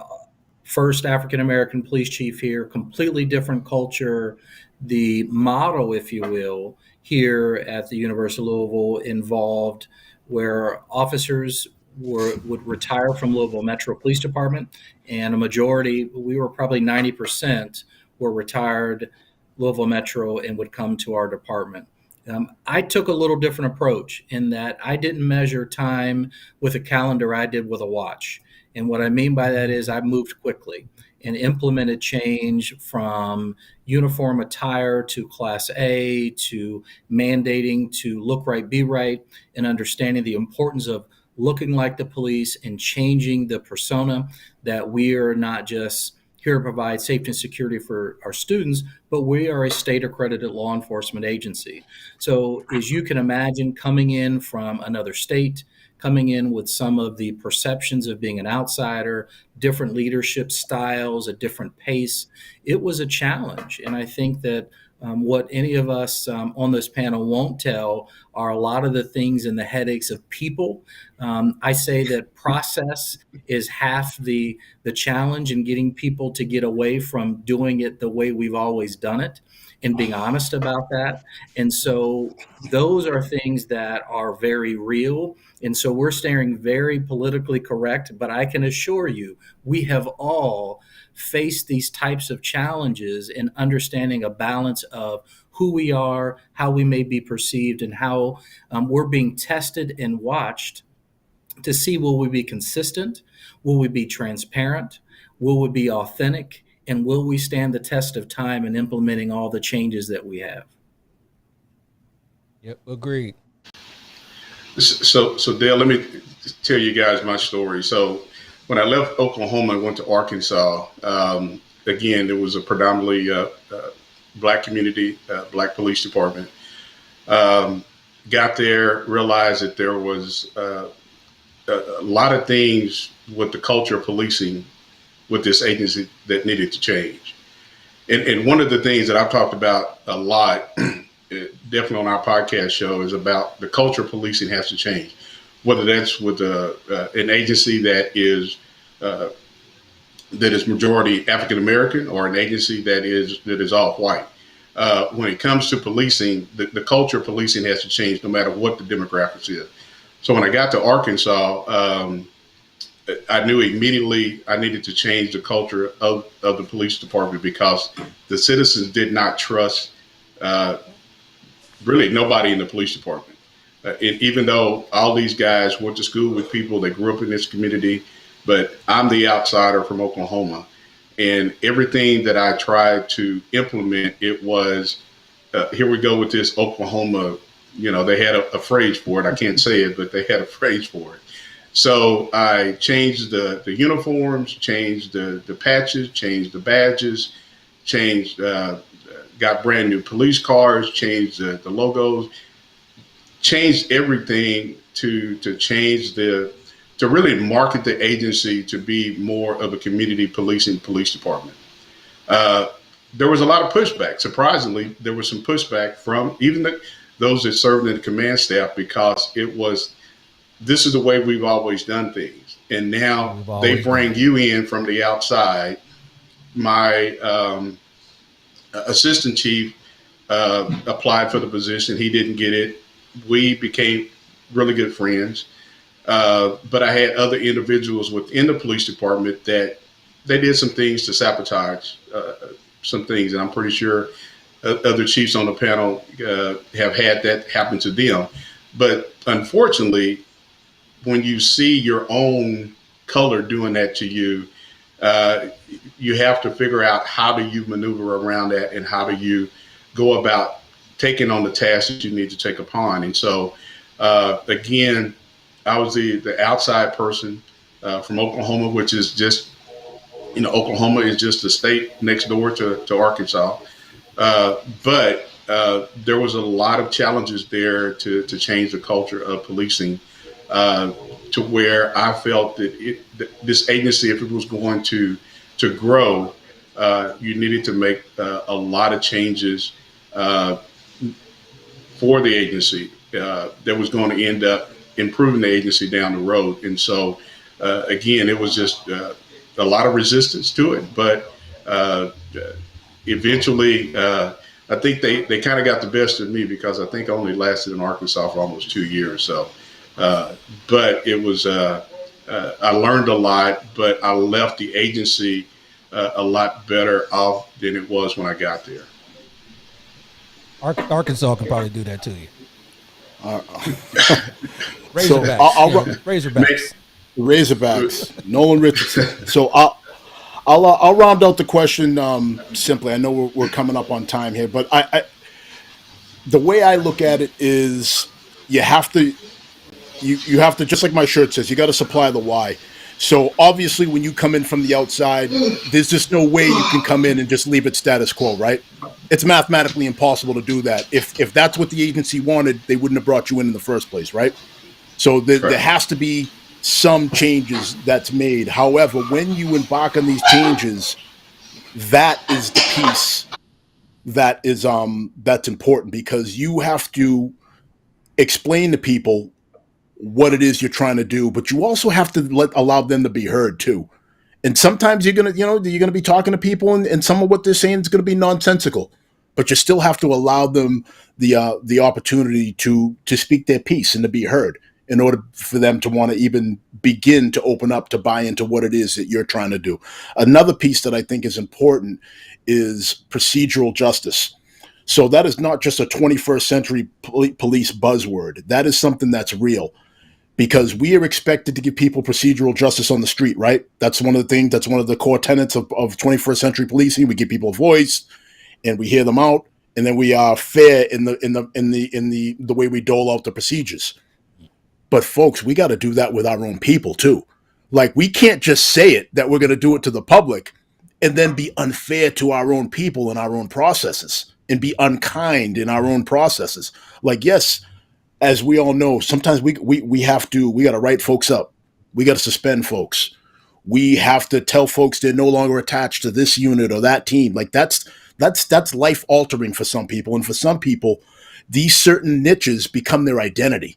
First African American police chief here, completely different culture. The model, if you will, here at the University of Louisville involved where officers would retire from Louisville Metro Police Department, and a majority, we were probably 90%, were retired Louisville Metro and would come to our department. I took a little different approach in that I didn't measure time with a calendar, I did with a watch. And what I mean by that is I moved quickly and implemented change from uniform attire to Class A to mandating to look right, be right, and understanding the importance of looking like the police and changing the persona, that we are not just here to provide safety and security for our students, but we are a state accredited law enforcement agency. So as you can imagine, coming in from another state, coming in with some of the perceptions of being an outsider, different leadership styles, a different pace, it was a challenge. And I think that what any of us on this panel won't tell are a lot of the things and the headaches of people. I say that process is half the challenge in getting people to get away from doing it the way we've always done it. and being honest about that. And so those are things that are very real. And so we're staying very politically correct, but I can assure you, we have all faced these types of challenges in understanding a balance of who we are, how we may be perceived, and how we're being tested and watched to see, will we be consistent? Will we be transparent? Will we be authentic? And will we stand the test of time in implementing all the changes that we have? Yep, agreed. So Dale, let me tell you guys my story. So when I left Oklahoma and went to Arkansas, again, it was a predominantly black community, black police department. Got there, realized that there was a lot of things with the culture of policing with this agency that needed to change. And one of the things that I've talked about a lot, definitely on our podcast show, is about the culture of policing has to change. Whether that's with an agency that is majority African American or an agency that is all white. When it comes to policing, the culture of policing has to change no matter what the demographics is. So when I got to Arkansas, I knew immediately I needed to change the culture of the police department because the citizens did not trust really nobody in the police department. Even though all these guys went to school with people that grew up in this community, but I'm the outsider from Oklahoma. And everything that I tried to implement, it was, here we go with this Oklahoma, they had a phrase for it. I can't say it, but they had a phrase for it. So I changed the uniforms, changed the patches, changed the badges, got brand new police cars, changed the logos, changed everything to change to really market the agency to be more of a community policing police department. There was a lot of pushback. Surprisingly, there was some pushback from even those that served in the command staff because this is the way we've always done things. And now they bring you in from the outside. My assistant chief applied for the position. He didn't get it. We became really good friends. But I had other individuals within the police department that they did some things to sabotage some things. And I'm pretty sure other chiefs on the panel have had that happen to them. But unfortunately, when you see your own color doing that to you, you have to figure out how do you maneuver around that and how do you go about taking on the tasks that you need to take upon. And so, again, I was the outside person from Oklahoma, which is just, Oklahoma is just the state next door to Arkansas. But there was a lot of challenges there to change the culture of policing to where I felt that this agency, if it was going to grow, you needed to make a lot of changes for the agency that was going to end up improving the agency down the road. And so, again, it was just a lot of resistance to it. But eventually, I think they kind of got the best of me because I think I only lasted in Arkansas for almost 2 years. So, but it was, I learned a lot, but I left the agency a lot better off than it was when I got there. Arkansas can probably do that to you. Razorbacks. Razorbacks. Razorbacks. Nolan Richardson. So I'll round out the question simply. I know we're coming up on time here, but I the way I look at it is you have to just like my shirt says, you got to supply the why. So obviously, when you come in from the outside, there's just no way you can come in and just leave it status quo, right? It's mathematically impossible to do that. If that's what the agency wanted, they wouldn't have brought you in the first place, right? So there has to be some changes that's made. However, when you embark on these changes, that is the piece that is that's important because you have to explain to people what it is you're trying to do, but you also have to allow them to be heard too. And sometimes you're gonna be talking to people, and some of what they're saying is gonna be nonsensical. but you still have to allow them the opportunity to speak their piece and to be heard in order for them to want to even begin to open up to buy into what it is that you're trying to do. Another piece that I think is important is procedural justice. So that is not just a 21st century police buzzword. That is something that's real, because we are expected to give people procedural justice on the street, right? That's one of the things, that's one of the core tenets of 21st century policing. We give people a voice and we hear them out, and then we are fair in the way we dole out the procedures. But folks, we got to do that with our own people too. Like, we can't just say it that we're going to do it to the public and then be unfair to our own people and our own processes and be unkind in our own processes. Like, yes, as we all know, sometimes we got to write folks up. We got to suspend folks. We have to tell folks they're no longer attached to this unit or that team. Like, that's life altering for some people. And for some people, these certain niches become their identity.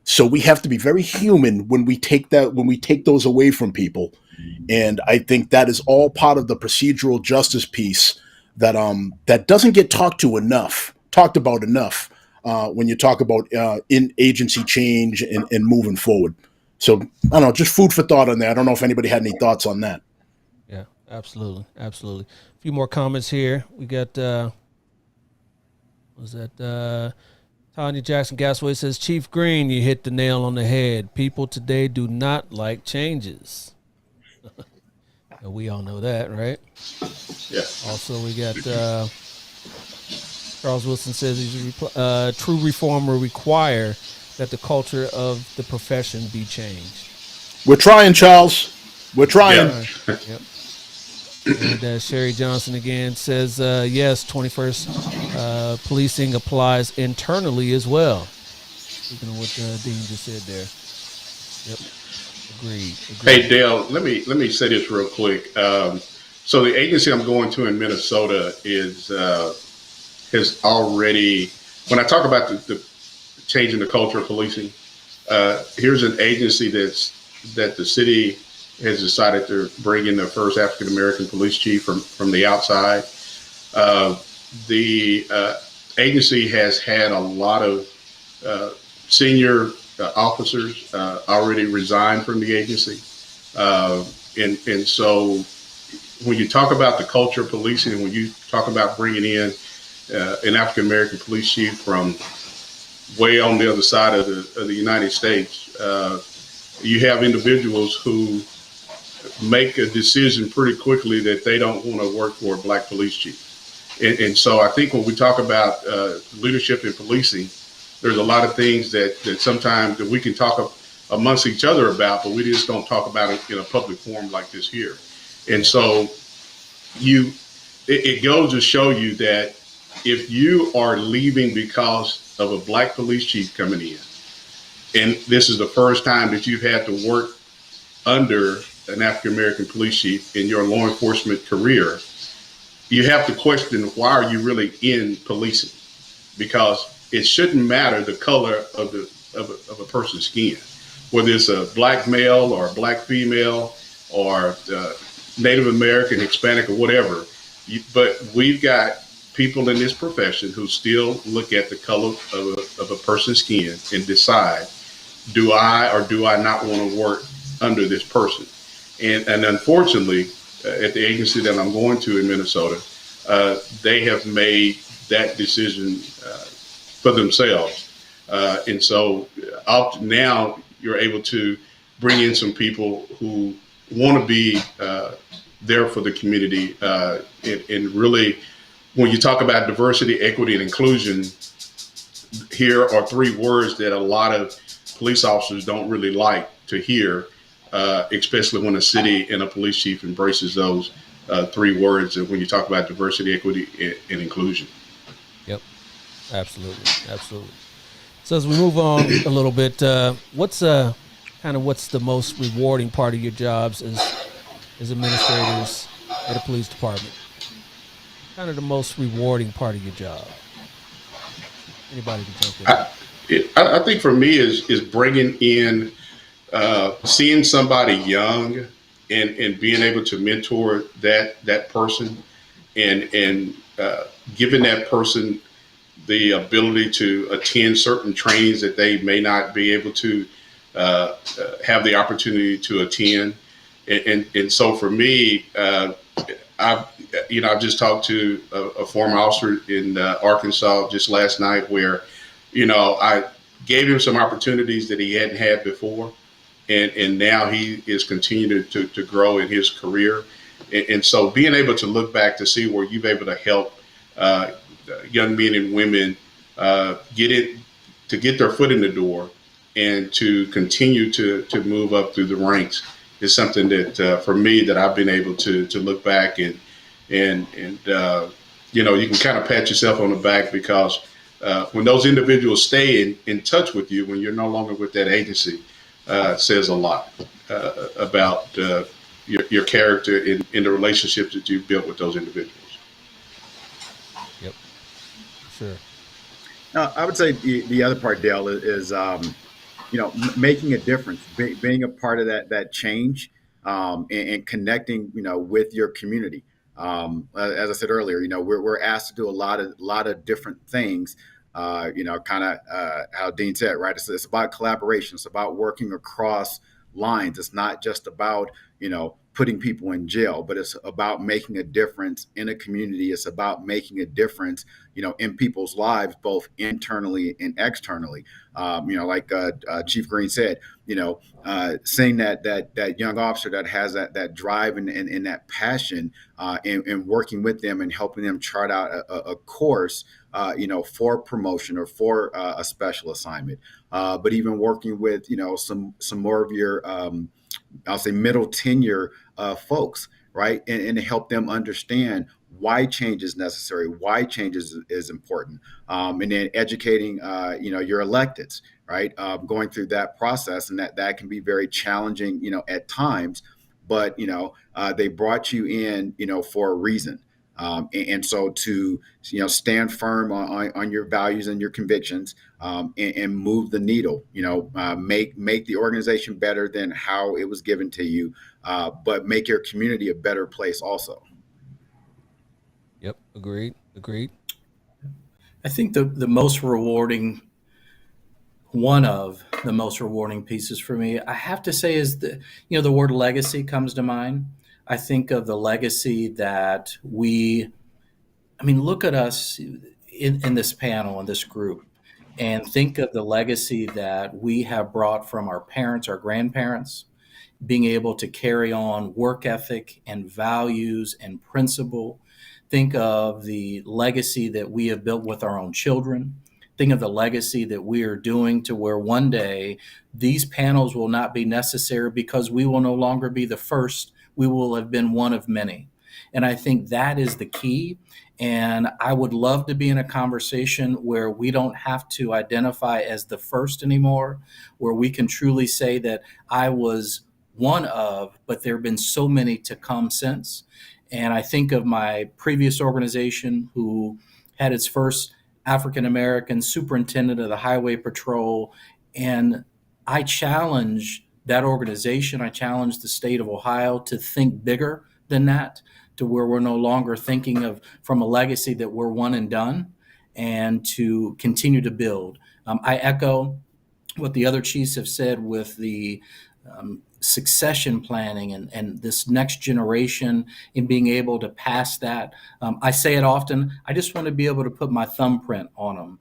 So we have to be very human when we take those away from people. And I think that is all part of the procedural justice piece that doesn't get talked about enough when you talk about in agency change and moving forward. So I don't know, just food for thought on there. I don't know if anybody had any thoughts on that. Yeah, absolutely. A few more comments here. We got Tanya Jackson Gasway says, Chief Green, you hit the nail on the head. People today do not like changes. We all know that, right? Yeah. Also, we got Charles Wilson says true reform will require that the culture of the profession be changed. We're trying, Charles. We're trying. Yeah. Yep. And Sherry Johnson again says, yes, 21st policing applies internally as well. Speaking of what Dean just said there. Yep. Agreed. Hey, Dale, let me say this real quick. So the agency I'm going to in Minnesota has already, when I talk about the changing the culture of policing, here's an agency that the city has decided to bring in their first African American police chief from the outside. The agency has had a lot of senior officers already resign from the agency, and so when you talk about the culture of policing, and when you talk about bringing in an African American police chief from way on the other side of the United States, you have individuals who make a decision pretty quickly that they don't want to work for a black police chief. And so I think when we talk about leadership in policing, there's a lot of things that sometimes that we can talk amongst each other about, but we just don't talk about it in a public forum like this here. And so it goes to show you that if you are leaving because of a black police chief coming in, and this is the first time that you've had to work under an African American police chief in your law enforcement career, you have to question, why are you really in policing? Because it shouldn't matter the color of a person's skin, whether it's a black male or a black female or Native American, Hispanic, or whatever. But we've got people in this profession who still look at the color of a person's skin and decide, do I or do I not want to work under this person? And unfortunately, at the agency that I'm going to in Minnesota, they have made that decision for themselves. And so now you're able to bring in some people who want to be there for the community. And really, when you talk about diversity, equity, and inclusion, here are three words that a lot of police officers don't really like to hear, especially when a city and a police chief embraces those three words when you talk about diversity, equity, and inclusion. Yep, absolutely. So as we move on a little bit, what's the most rewarding part of your jobs as administrators at a police department? Kind of the most rewarding part of your job? Anybody can jump in. I think for me is bringing in, seeing somebody young and being able to mentor that person and giving that person the ability to attend certain trainings that they may not be able to have the opportunity to attend. And so for me, I've just talked to a former officer in Arkansas just last night where, I gave him some opportunities that he hadn't had before. And now he is continuing to grow in his career. And so being able to look back to see where you've able to help uh, young men and women get their foot in the door and to continue to move up through the ranks is something that for me that I've been able to look back and you can kind of pat yourself on the back because when those individuals stay in touch with you when you're no longer with that agency, says a lot about your character in the relationships that you've built with those individuals. Yep. Sure. I would say the other part, Dale, is making a difference, being a part of that change, and connecting, with your community. As I said earlier, we're asked to do a lot of different things. Kind of how Dean said, right? It's about collaboration. It's about working across lines. It's not just about, putting people in jail, but it's about making a difference in a community. It's about making a difference, in people's lives, both internally and externally. Like Chief Green said, seeing that young officer that has that drive and that passion, and working with them and helping them chart out a course, for promotion or for a special assignment, but even working with, some more of your, I'll say middle tenure folks, right? And to help them understand why change is necessary, why change is important, and then educating, your electeds, right? Going through that process, and that can be very challenging, at times, but they brought you in, for a reason. And so to stand firm on your values and your convictions, and move the needle, make the organization better than how it was given to you, but make your community a better place also. Yep. Agreed. I think the most rewarding, one of the most rewarding pieces for me, I have to say, is the word legacy comes to mind. I think of the legacy that look at us in this panel, in this group, and think of the legacy that we have brought from our parents, our grandparents, being able to carry on work ethic and values and principle. Think of the legacy that we have built with our own children. Think of the legacy that we are doing to where one day these panels will not be necessary because we will no longer be the first. We will have been one of many. And I think that is the key. And I would love to be in a conversation where we don't have to identify as the first anymore, where we can truly say that I was one of, but there have been so many to come since. And I think of my previous organization who had its first African-American superintendent of the Highway Patrol. And I challenge that organization. I challenge the state of Ohio to think bigger than that, to where we're no longer thinking of from a legacy that we're one and done, and to continue to build. I echo what the other chiefs have said with the succession planning and this next generation in being able to pass that. I say it often, I just want to be able to put my thumbprint on them.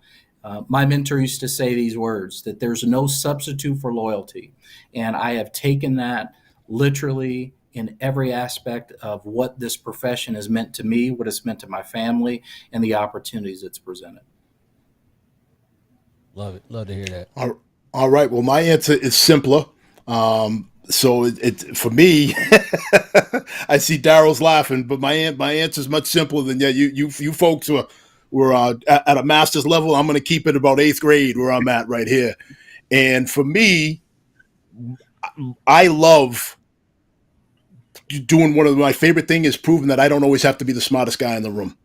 My mentor used to say these words, that there's no substitute for loyalty. And I have taken that literally in every aspect of what this profession has meant to me, what it's meant to my family, and the opportunities it's presented. Love it. Love to hear that. All right. Well, my answer is simpler. So it for me, I see Daryl's laughing, but my answer is much simpler than you folks were at a master's level. I'm going to keep it about 8th grade where I'm at right here. And for me, I love doing one of my favorite thing is proving that I don't always have to be the smartest guy in the room.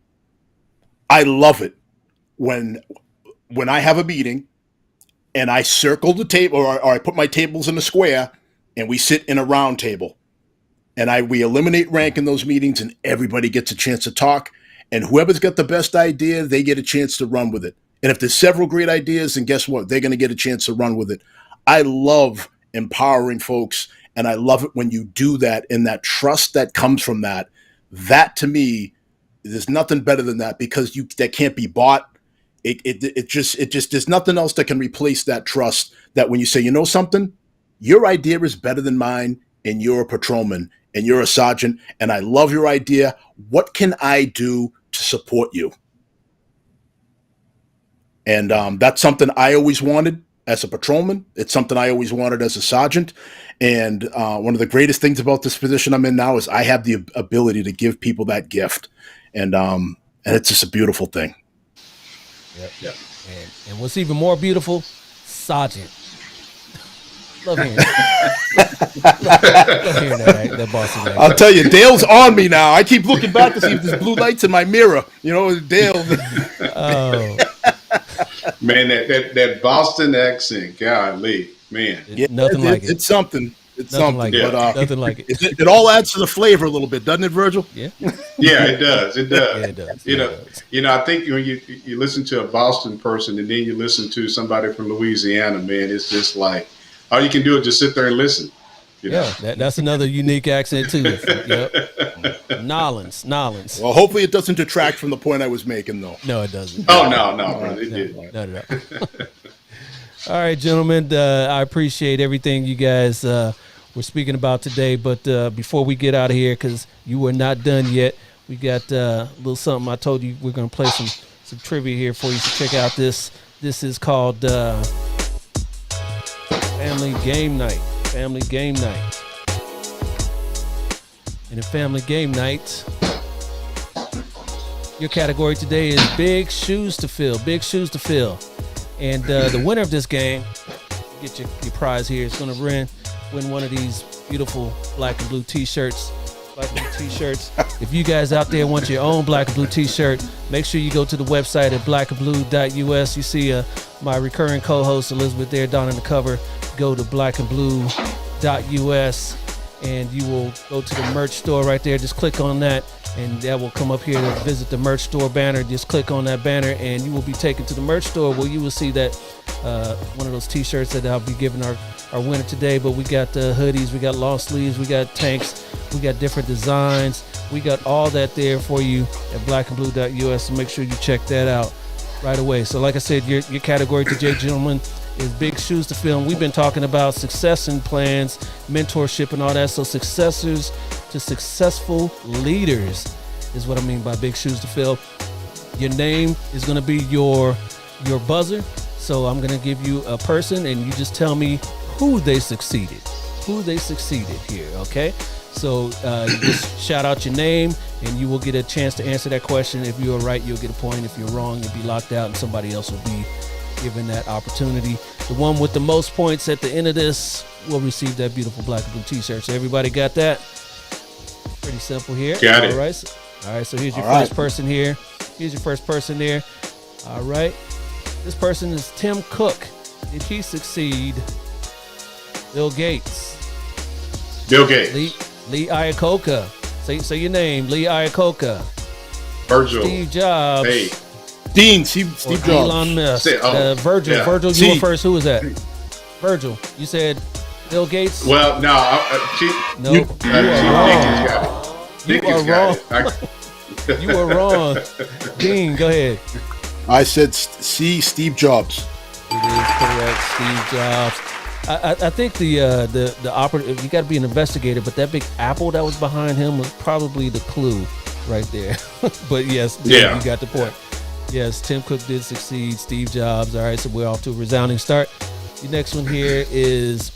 I love it when I have a meeting and I circle the table or I put my tables in a square and we sit in a round table and we eliminate rank in those meetings and everybody gets a chance to talk And whoever's got the best idea, they get a chance to run with it. And if there's several great ideas, then guess what? They're going to get a chance to run with it. I love empowering folks, and I love it when you do that, and that trust that comes from that. That to me, there's nothing better than that, because that can't be bought. It just there's nothing else that can replace that trust. That when you say, you know something, your idea is better than mine, and you're a patrolman and you're a sergeant, and I love your idea. What can I do to support you? And that's something I always wanted as a patrolman. It's something I always wanted as a sergeant. And one of the greatest things about this position I'm in now is I have the ability to give people that gift. And it's just a beautiful thing. Yep. And what's even more beautiful, sergeant. Love hearing that. Love hearing that Boston accent. I'll tell you, Dale's on me now. I keep looking back to see if there's blue lights in my mirror. You know, Dale. Oh. Man, that Boston accent, golly, man. Nothing like it. It's something. It's Nothing something. like But, it. Nothing like it. It all adds to the flavor a little bit, doesn't it, Virgil? Yeah. Yeah, it does. It does. Yeah, it does. You know, I think when you listen to a Boston person and then you listen to somebody from Louisiana, man, it's just like all you can do is just sit there and listen. You know? That's another unique accent too. Yep. Nolans. Well, hopefully it doesn't detract from the point I was making, though. No, it doesn't. Oh no, brother, it didn't. No. All right, gentlemen. I appreciate everything you guys were speaking about today. But before we get out of here, because you were not done yet, we got a little something. I told you we're going to play some trivia here for you. So check out this. This is called Family Game Night. Family Game Night. And in Family Game Night, your category today is Big Shoes to Fill. Big Shoes to Fill. And the winner of this game, get your prize here. It's going to win one of these beautiful black and blue t-shirts. Black and blue t-shirts. If you guys out there want your own black and blue t-shirt, make sure you go to the website at blackandblue.us. You see my recurring co-host Elizabeth there down in the cover. Go to blackandblue.us and you will go to the merch store right there. Just click on that and that will come up here to visit the merch store banner. Just click on that banner and you will be taken to the merch store where you will see that one of those t-shirts that I'll be giving our winner today. But we got hoodies, we got long sleeves, we got tanks, we got different designs. We got all that there for you at blackandblue.us, so make sure you check that out right away. So like I said, your category today, gentlemen, is Big Shoes to Fill. We've been talking about succession plans, mentorship, and all that. So successors to successful leaders is what I mean by Big Shoes to Fill. Your name is going to be your buzzer. So I'm going to give you a person, and you just tell me who they succeeded here. Okay. So you just shout out your name, and you will get a chance to answer that question. If you're right, you'll get a point. If you're wrong, you'll be locked out, and somebody else will be given that opportunity. The one with the most points at the end of this will receive that beautiful black and blue t-shirt. So everybody got that? Pretty simple here. Got it. All right. So here's your first person here. Here's your first person there. All right. This person is Tim Cook. Did he succeed? Bill Gates. Lee Iacocca. Say your name. Lee Iacocca. Virgil. Steve Jobs. Hey. Dean, Steve Jobs. Elon Musk. Virgil. Yeah. Virgil, you were first. Who was that? Virgil. You said Bill Gates? Well, no. You are wrong. You are wrong. Dean, go ahead. I said C. Steve Jobs. It is correct, Steve Jobs. I think the operative, you got to be an investigator, but that big apple that was behind him was probably the clue right there. But yes, yeah, you got the point. Yes, Tim Cook did succeed. Steve Jobs. All right, so we're off to a resounding start. The next one here is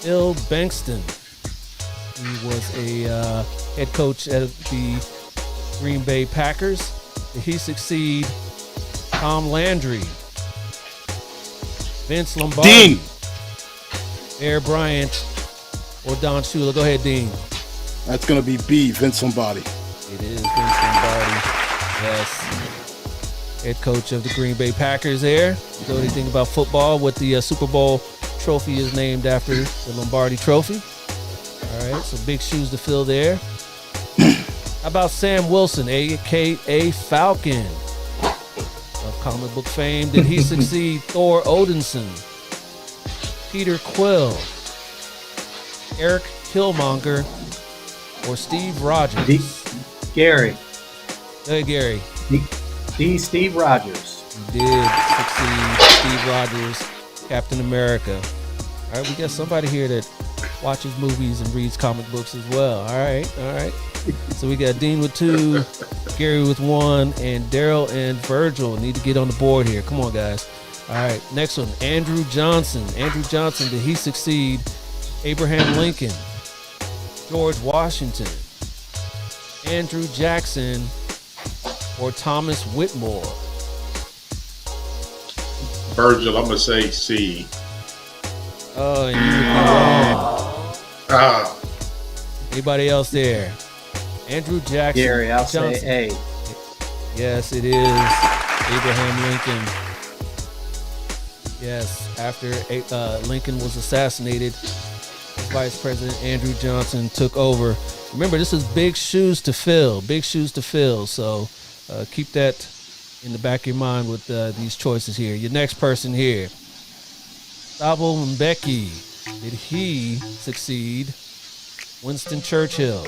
Bill Bankston. He was a head coach at the Green Bay Packers. Did he succeed? Tom Landry. Vince Lombardi. Dean. Bear Bryant or Don Shula. Go ahead, Dean. That's going to be B, Vince Lombardi. It is Vince Lombardi. Yes. Head coach of the Green Bay Packers there. You know anything about football? What the Super Bowl trophy is named after, the Lombardi Trophy. All right, so big shoes to fill there. How about Sam Wilson, aka Falcon of comic book fame? Did he succeed? Thor Odinson, Peter Quill, Eric Killmonger, or Steve Rogers? Gary. Hey, Gary. Steve Rogers. He did succeed. Steve Rogers, Captain America. All right, we got somebody here that watches movies and reads comic books as well. All right. So we got Dean with 2, Gary with 1, and Daryl and Virgil need to get on the board here. Come on, guys. All right, next one, Andrew Johnson. Andrew Johnson, did he succeed? Abraham Lincoln, George Washington, Andrew Jackson, or Thomas Whitmore? Virgil, I'm gonna say C. Oh, and you would be wrong. Anybody else there? Andrew Jackson. Gary, I'll Johnson. say A. Yes, it is Abraham Lincoln. Yes, after Lincoln was assassinated, his vice president Andrew Johnson took over. Remember, this is big shoes to fill. Big shoes to fill. So keep that in the back of your mind with these choices here. Your next person here, Thabo Mbeki. Did he succeed? Winston Churchill,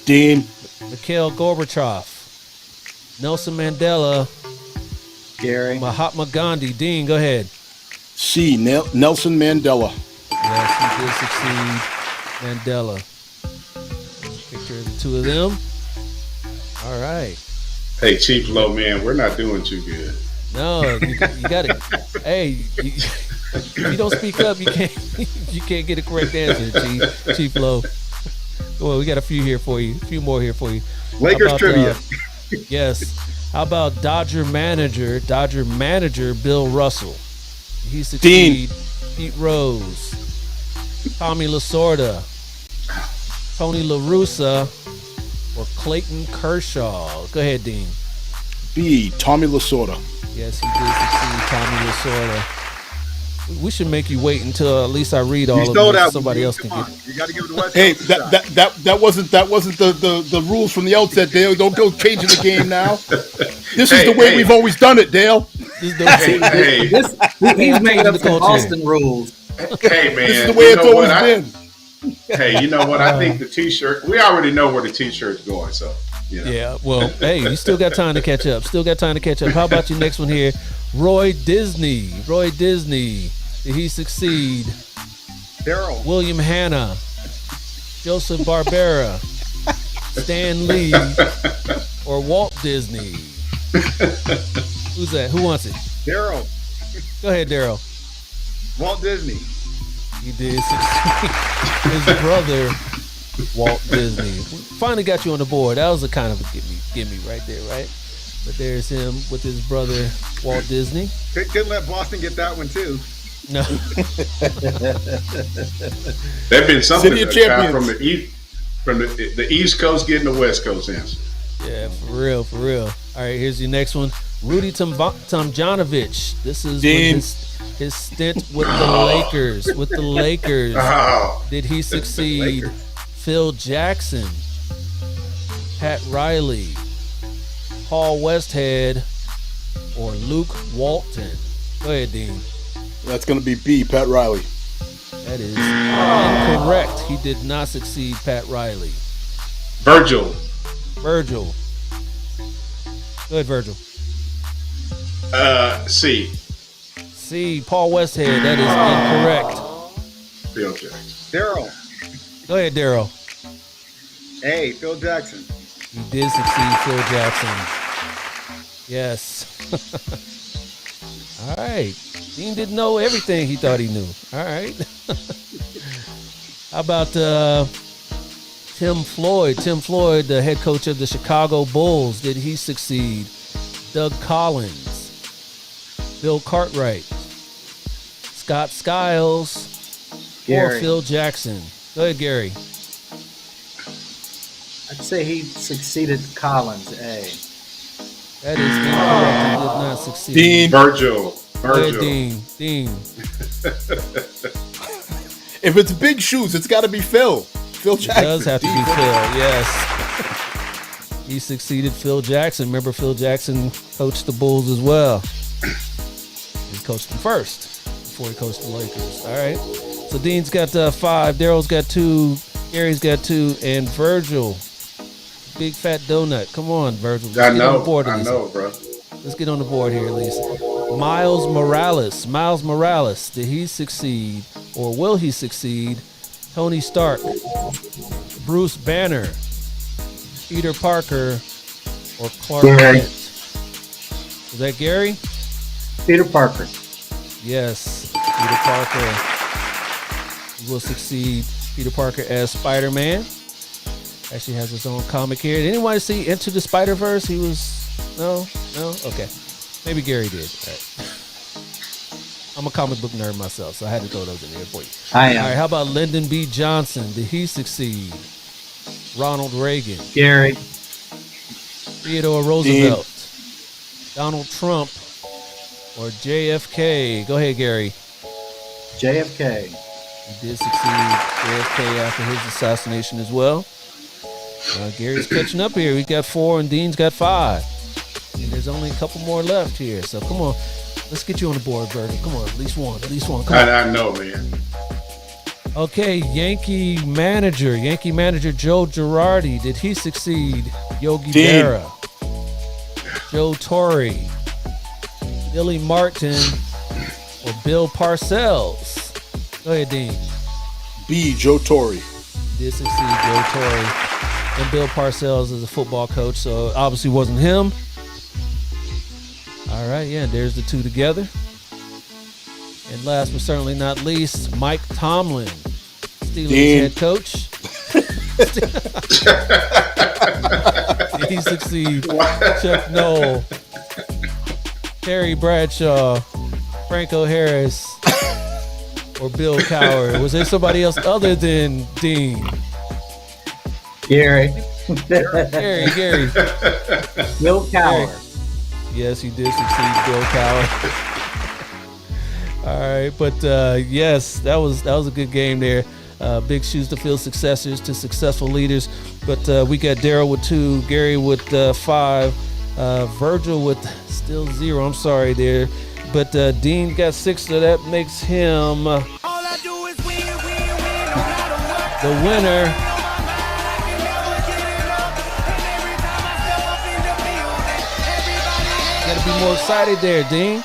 Dean. Mikhail Gorbachev, Nelson Mandela, Gary. Mahatma Gandhi. Dean, go ahead. C. Nelson Mandela. Yes, he did succeed. Mandela. Picture of the 2 of them. All right. Hey, Chief Low, man, we're not doing too good. No, you got to. Hey, if you don't speak up, you can't get a correct answer, Chief Low. Well, we got a few here for you. A few more here for you. Lakers trivia. Yes. How about Dodger manager Bill Russell? He succeed. Pete Rose, Tommy Lasorda, Tony La Russa, or Clayton Kershaw? Go ahead, Dean. B. Tommy Lasorda. Yes, he did succeed. Tommy Lasorda. We should make you wait until at least I read all of them. Somebody else can get it. You got to give the West Hey, Coast a shot. that wasn't the rules from the outset, Dale. Don't go changing the game now. This is the way we've always done it, Dale. This is the way. He's made up the Boston rules. Hey, man. This is the way it's always been. Hey, you know what? I think the T-shirt. We already know where the T-shirt's going, so. You know. Yeah, well, hey, you still got time to catch up. How about your next one here? Roy Disney. Did he succeed? Daryl. William Hanna, Joseph Barbera, Stan Lee, or Walt Disney? Who's that? Who wants it? Daryl. Go ahead, Daryl. Walt Disney. He did succeed. His brother, Walt Disney. We finally got you on the board. That was a kind of a gimme right there, right? But there's him with his brother, Walt Disney. Couldn't let Boston get that one, too. No. There've been something City of from Champions. the East Coast getting the West Coast answer. Yeah, for real. All right, here's your next one. Rudy Tomjanovich. This is with his stint with the Lakers. Oh, Did he succeed? Lakers. Phil Jackson, Pat Riley, Paul Westhead, or Luke Walton? Go ahead, Dean. That's going to be B. Pat Riley. That is incorrect. He did not succeed, Pat Riley. Virgil. Go ahead, Virgil. C. C. Paul Westhead. That is incorrect. Phil Jackson. Daryl. Go ahead, Daryl. A. Phil Jackson. He did succeed, Phil Jackson. Yes. All right. Dean didn't know everything he thought he knew. All right. How about Tim Floyd? Tim Floyd, the head coach of the Chicago Bulls. Did he succeed? Doug Collins, Bill Cartwright, Scott Skiles, or Phil Jackson? Go ahead, Gary. I'd say he succeeded Collins, A. That is incorrect. He did not succeed. Dean. Virgil. Go ahead, Dean. If it's big shoes, it's got to be Phil. Phil It Jackson. does have to be Phil, yes. He succeeded Phil Jackson. Remember, Phil Jackson coached the Bulls as well. He coached them first before he coached the Lakers. All right. So Dean's got 5. Daryl's got 2. Gary's got 2. And Virgil, big fat donut. Come on, Virgil. I know, bro. Let's get on the board here at least. Miles Morales. Miles Morales. Did he succeed or will he succeed? Tony Stark. Bruce Banner. Peter Parker or Clark Gary. Kent? Was that Gary? Peter Parker. Yes, Peter Parker will succeed. Peter Parker as Spider-Man. Actually has his own comic here. Did anyone see Into the Spider-Verse? He was... No? Okay. Maybe Gary did. All right. I'm a comic book nerd myself, so I had to throw those in there for you. I am. All right, how about Lyndon B. Johnson? Did he succeed? Ronald Reagan. Gary. Theodore Roosevelt. Donald Trump or JFK. Go ahead, Gary. JFK. He did succeed JFK after his assassination as well. Gary's catching up here. We've got 4 and Dean's got 5. And there's only a couple more left here. So come on. Let's get you on the board, Virgil. Come on, at least one. Come on. I know, man. Okay, Yankee manager Joe Girardi. Did he succeed? Yogi Dean. Berra, Joe Torre, Billy Martin, or Bill Parcells? Go ahead, Dean. B. Joe Torre. Did succeed Joe Torre. And Bill Parcells is a football coach, so obviously wasn't him. All right, yeah, there's the 2 together. And last but certainly not least, Mike Tomlin, Steelers head coach. Did he succeed? Chuck Noll, Terry Bradshaw, Franco Harris, or Bill Cowher? Was there somebody else other than Dean? Gary. Gary. Bill Cowher. Yes, he did succeed Bill Cowher. All right, but yes, that was a good game there. Big shoes to fill, successors to successful leaders. But we got Daryl with 2, Gary with 5, Virgil with still 0. I'm sorry there, but Dean got 6, so that makes him the winner. Got to be more excited there, Dean.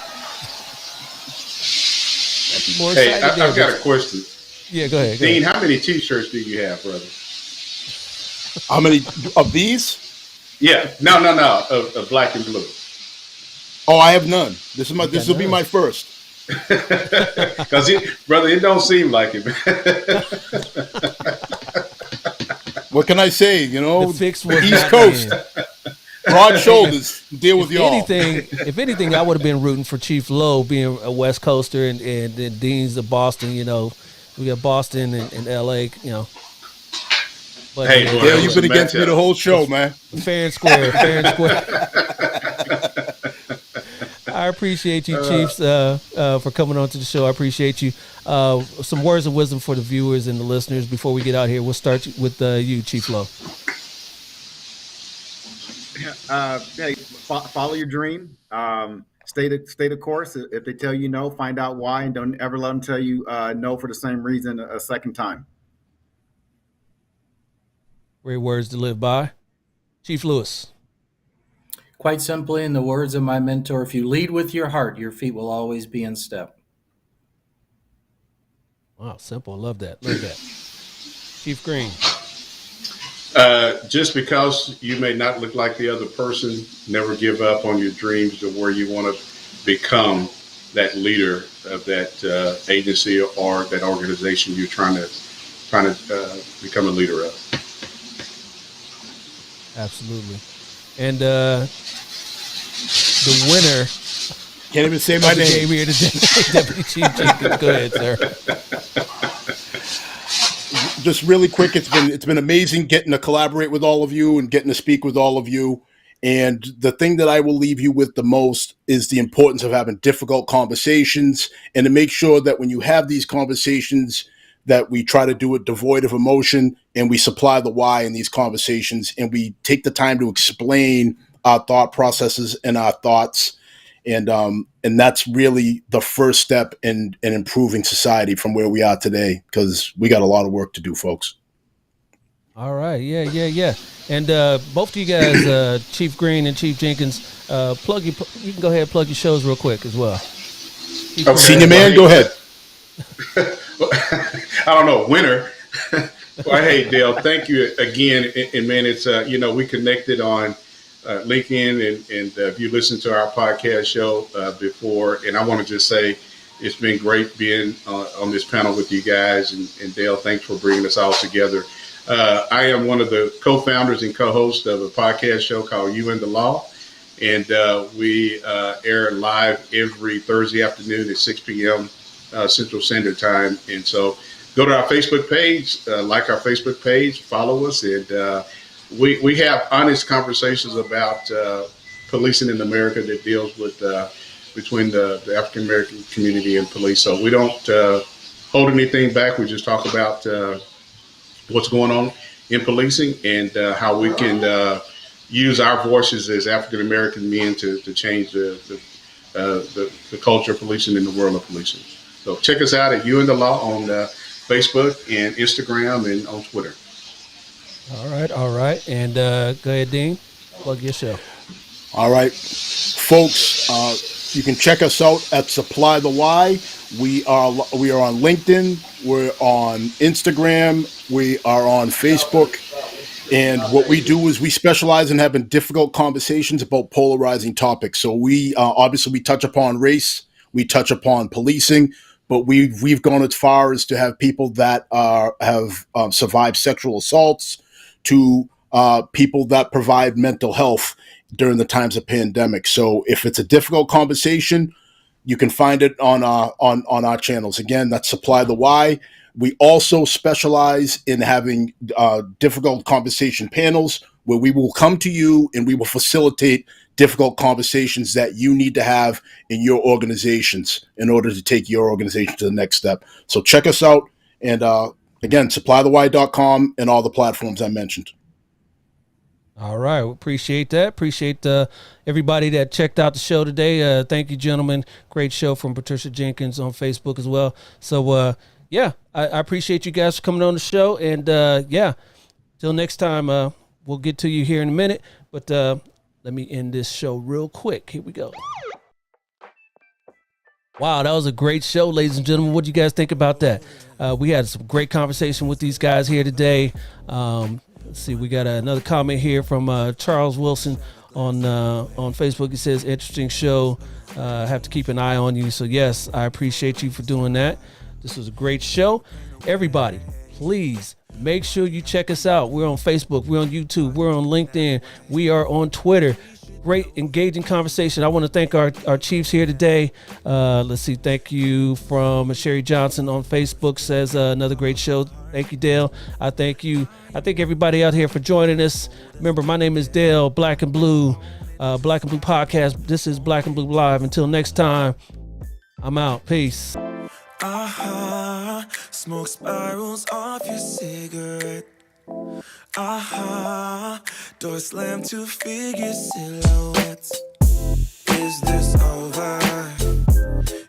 More Hey, excited I've got a question. Yeah, go ahead. Dean, how many T-shirts do you have, brother? How many of these? Yeah, no, of black and blue. Oh, I have none. This will be my first. Because, brother, it don't seem like it. What can I say? You know, The fix was East not Coast, in. broad shoulders, deal with y'all. If anything, I would have been rooting for Chief Lowe being a West Coaster and then Dean's of Boston. You know, we got Boston and LA. You know, but Hey, boy, Dale, you've been against me the whole show, man. Fair and square. I appreciate you, Chiefs, for coming on to the show. I appreciate you. Some words of wisdom for the viewers and the listeners before we get out here. We'll start with you, Chief Lowe. Hey, follow your dream. Stay the course. If they tell you no, find out why, and don't ever let them tell you no for the same reason a second time. Great words to live by. Chief Lewis. Quite simply, in the words of my mentor, if you lead with your heart, your feet will always be in step. Wow, simple. Love that. Chief Green. Just because you may not look like the other person, never give up on your dreams to where you want to become that leader of that agency or that organization you're trying to become a leader of. Absolutely. And the winner. Can't even say my name. Game here today, Deputy Chief Jenkins. Go ahead, sir. Just really quick, it's been amazing getting to collaborate with all of you and getting to speak with all of you. And the thing that I will leave you with the most is the importance of having difficult conversations and to make sure that when you have these conversations, that we try to do it devoid of emotion, and we supply the why in these conversations, and we take the time to explain our thought processes and our thoughts. And that's really the first step in improving society from where we are today, because we got a lot of work to do, folks. All right. Yeah. And both of you guys, Chief Green and Chief Jenkins, you can go ahead and plug your shows real quick as well. Okay. Senior man, go ahead. I don't know, winner. Well, hey, Dale, thank you again. And man, it's, we connected on LinkedIn, and if you listened to our podcast show before, and I want to just say it's been great being on this panel with you guys. And Dale, thanks for bringing us all together. I am one of the co-founders and co-hosts of a podcast show called You and the Law. And we air live every Thursday afternoon at 6 p.m. Central Standard Time. And so go to our Facebook page, like our Facebook page, follow us. And we have honest conversations about policing in America that deals with between the African American community and police. So we don't hold anything back. We just talk about what's going on in policing and how we can use our voices as African American men to change the culture of policing in the world of policing. So check us out at You and the Law on Facebook and Instagram and on Twitter. All right. And go ahead, Dean, plug your show. All right, folks, you can check us out at Supply the Why. We are on LinkedIn. We're on Instagram. We are on Facebook. And what we do is we specialize in having difficult conversations about polarizing topics. So we obviously we touch upon race, we touch upon policing, but we've gone as far as to have people that have survived sexual assaults, to people that provide mental health during the times of pandemic. So if it's a difficult conversation, you can find it on our channels. Again, that's Supply the Why. We also specialize in having difficult conversation panels where we will come to you and we will facilitate difficult conversations that you need to have in your organizations in order to take your organization to the next step. So check us out. And again, supplythewhy.com and all the platforms I mentioned. All right. We appreciate that. Appreciate everybody that checked out the show today. Thank you, gentlemen. Great show from Patricia Jenkins on Facebook as well. So, I appreciate you guys for coming on the show. And, till next time, we'll get to you here in a minute. But let me end this show real quick. Here we go. Wow, that was a great show, ladies and gentlemen. What do you guys think about that? We had some great conversation with these guys here today. Let's see, we got another comment here from Charles Wilson on Facebook. He says, interesting show. Have to keep an eye on you. So, yes, I appreciate you for doing that. This was a great show. Everybody, please make sure you check us out. We're on Facebook. We're on YouTube. We're on LinkedIn. We are on Twitter. Great, engaging conversation. I want to thank our chiefs here today. Let's see. Thank you from Sherry Johnson on Facebook. Says another great show. Thank you, Dale. I thank you. I thank everybody out here for joining us. Remember, my name is Dale, Black and Blue Podcast. This is Black and Blue Live. Until next time, I'm out. Peace. Smoke spirals off your cigarette. Door slammed to figure silhouettes. Is this over?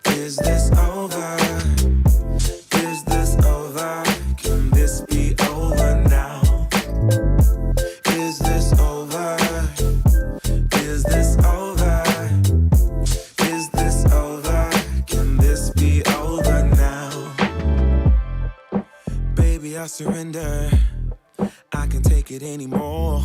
Is this over? Is this over? Can this be over now? Is this over? Is this over? Is this over? Can this be over now? Baby, I surrender. I can't take it anymore.